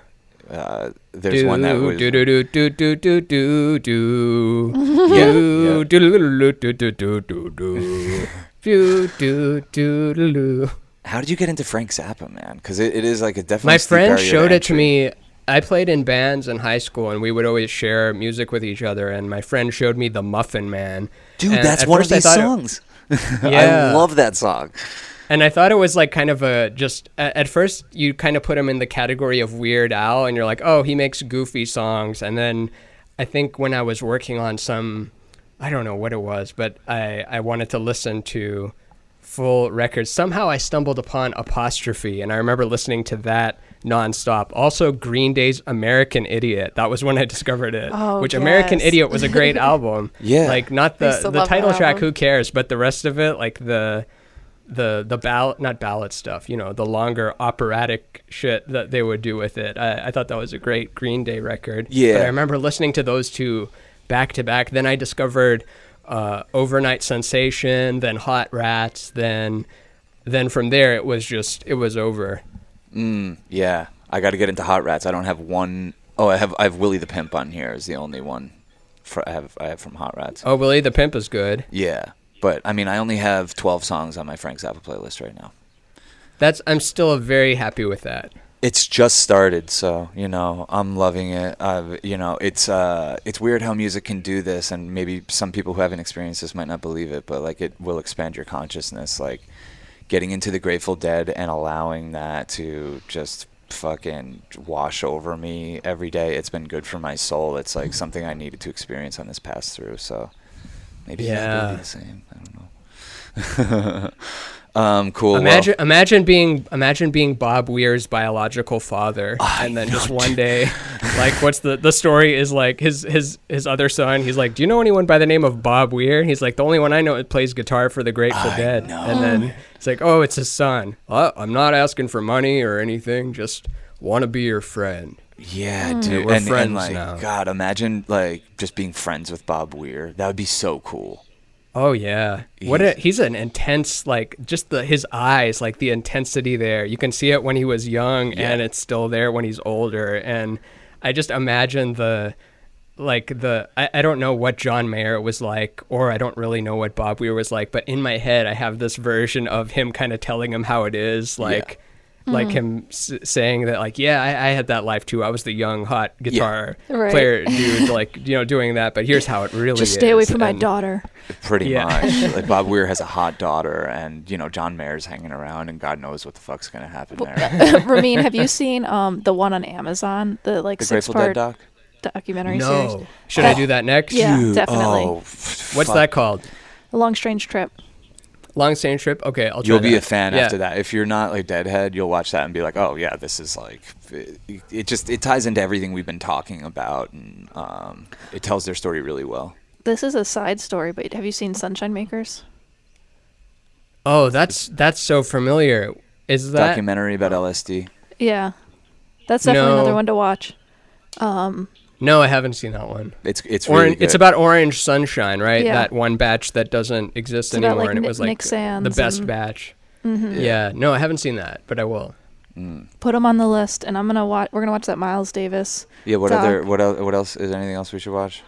There's one that was. Do do do do do do do do. Yeah. Do do do do do do do do. Do do do do do. How did you get into Frank Zappa, man? Because it is like a definitely. My steep friend barrier to showed it to entry. me. I played in bands in high school, and we would always share music with each other. And my friend showed me The Muffin Man. Dude, And that's at one of first I these thought songs. Yeah. I love that song. And I thought it was like kind of a just at first you kind of put him in the category of Weird Al, and you're like, oh, he makes goofy songs. And then I think when I was working on some, I don't know what it was, but I wanted to listen to full records. Somehow I stumbled upon Apostrophe, and I remember listening to that nonstop. Also, Green Day's American Idiot. That was when I discovered it. Oh, which American yes. Idiot was a great album. Yeah. Like not I still the love title that track, album. who cares? But the rest of it, like the ballad, not ballad stuff, you know, the longer operatic shit that they would do with it. I thought that was a great Green Day record. Yeah. But I remember listening to those two back to back. Then I discovered Overnight Sensation, then Hot Rats, then from there it was over. Yeah, I got to get into Hot Rats. I don't have one. Oh, I have Willie the Pimp on here. Is the only one I have from Hot Rats. Oh, Willie the Pimp is good. Yeah, but I mean, I only have 12 songs on my Frank Zappa playlist right now. I'm still very happy with that. It's just started, so I'm loving it. It's weird how music can do this, and maybe some people who haven't experienced this might not believe it, but like it will expand your consciousness. Like getting into the Grateful Dead and allowing that to just fucking wash over me every day. It's been good for my soul. It's like something I needed to experience on this pass through. So maybe that will be the same. I don't know. Cool. Imagine being Bob Weir's biological father, and then just one day, like, what's the story is like his other son. He's like, do you know anyone by the name of Bob Weir? He's like, the only one I know that plays guitar for the Grateful Dead. know. And then it's like, oh, it's his son. Well, I'm not asking for money or anything. Just want to be your friend. Yeah, dude. We're and friends like, now. God, imagine like just being friends with Bob Weir. That would be so cool. Oh yeah, he's an intense, like, just his eyes, like the intensity there. You can see it when he was young, and it's still there when he's older. And I just imagine I don't know what John Mayer was like, or I don't really know what Bob Weir was like, but in my head I have this version of him kind of telling him how it is, like. Like him saying that, like, yeah, I had that life too. I was the young, hot guitar player dude, like, doing that. But here's how it really Just is. stay away from my daughter. Pretty much. Like Bob Weir has a hot daughter, and John Mayer's hanging around, and God knows what the fuck's gonna happen there. Ramin, have you seen the one on Amazon, the The Grateful Dead six-part documentary series? No. Should I do that next? Yeah, Dude, definitely. What's that called? A Long Strange Trip. Long Strange Trip? Okay, I'll try You'll be that. a fan Yeah. after that. If you're not like Deadhead, you'll watch that and be like, oh yeah, this is like it ties into everything we've been talking about, and it tells their story really well. This is a side story, but have you seen Sunshine Makers? Oh, that's so familiar. Is that Documentary about LSD. Yeah. That's definitely No. another one to watch. No, I haven't seen that one. It's really good. It's about Orange Sunshine, right? Yeah. That one batch that doesn't exist It's about, anymore, like, and it was like Nick Sands the best and- batch. Yeah. No, I haven't seen that, but I will. Put them on the list, and we're gonna watch that Miles Davis. Yeah. What doc. what else? Is there anything else we should watch?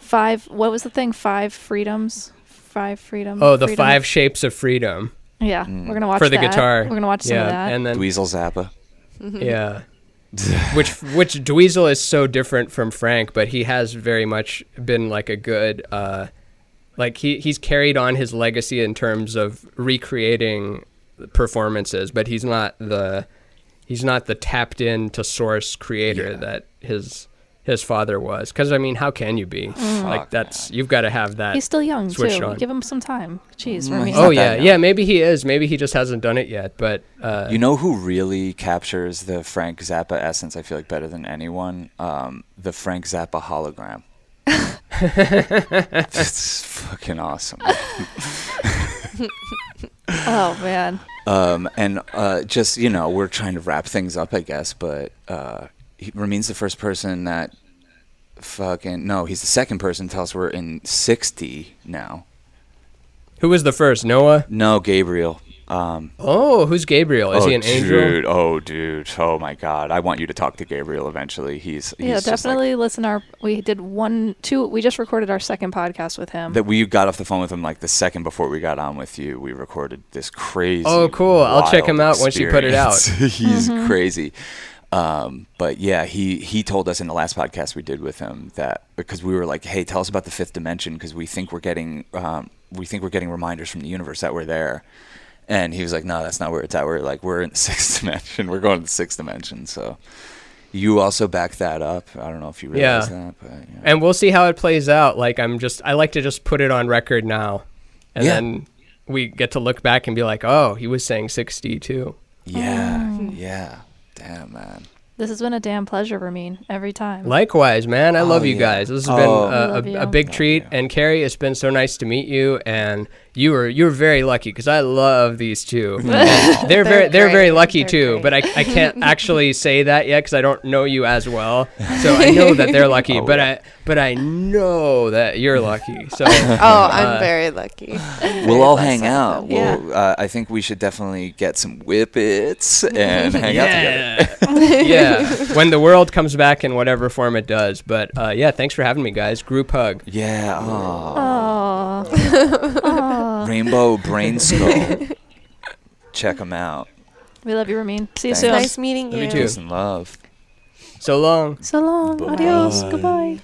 What was the thing? 5 freedoms. 5 freedom. Oh, the freedom. 5 Shapes of Freedom Yeah, we're gonna watch for the that. guitar. We're gonna watch some yeah, of that. and then Dweezil Zappa. yeah. which Dweezil is so different from Frank, but he has very much been like a good like he's carried on his legacy in terms of recreating performances, but he's not the tapped into source creator that his father was. Because I mean, how can you be? Like you've got to have that. He's still young switched too. on. Give him some time. Jeez, he's Ramin. not Oh that yeah, young. yeah. Maybe he is. Maybe he just hasn't done it yet. But You know who really captures the Frank Zappa essence, I feel like, better than anyone? The Frank Zappa hologram. That's fucking awesome. Oh man. And just, we're trying to wrap things up, I guess, but Ramin's the first person that he's the second person to tell us we're in 60 now. who was the first? Noah? No, Gabriel. Who's Gabriel? Is he an angel? Dude. Oh my God. I want you to talk to Gabriel eventually. He's definitely listen. We did we just recorded our second podcast with him. That we got off the phone with him like the second before we got on with you. We recorded this crazy. Oh, cool. I'll check him out once you put it out. He's crazy. But yeah, he told us in the last podcast we did with him that because we were like, hey, tell us about the fifth dimension because we think we're getting reminders from the universe that we're there. And he was like, no, that's not where it's at. We're in the sixth dimension. We're going to the sixth dimension. So you also back that up. I don't know if you realize that. But, yeah. And we'll see how it plays out. Like I like to just put it on record now. And then we get to look back and be like, oh, he was saying 60 too. Yeah. Yeah. Damn, man. This has been a damn pleasure, Ramin, every time. Likewise, man. I love you guys. This has been a big treat. And Carrie, it's been so nice to meet you. And you were very lucky because I love these two. They're very lucky too. But I can't actually say that yet because I don't know you as well. So I know that they're lucky. But I know that you're lucky. So I'm very lucky. We'll all hang out. I think we should definitely get some whippets and hang out together. Yeah, when the world comes back in whatever form it does. But thanks for having me, guys. Group hug. Yeah. Aww. Rainbow Brain Skull. Check them out. We love you, Ramin. See you Thanks. soon. Nice meeting you. Love you too. Peace and love. So long. So long. Bye. Adios. Goodbye.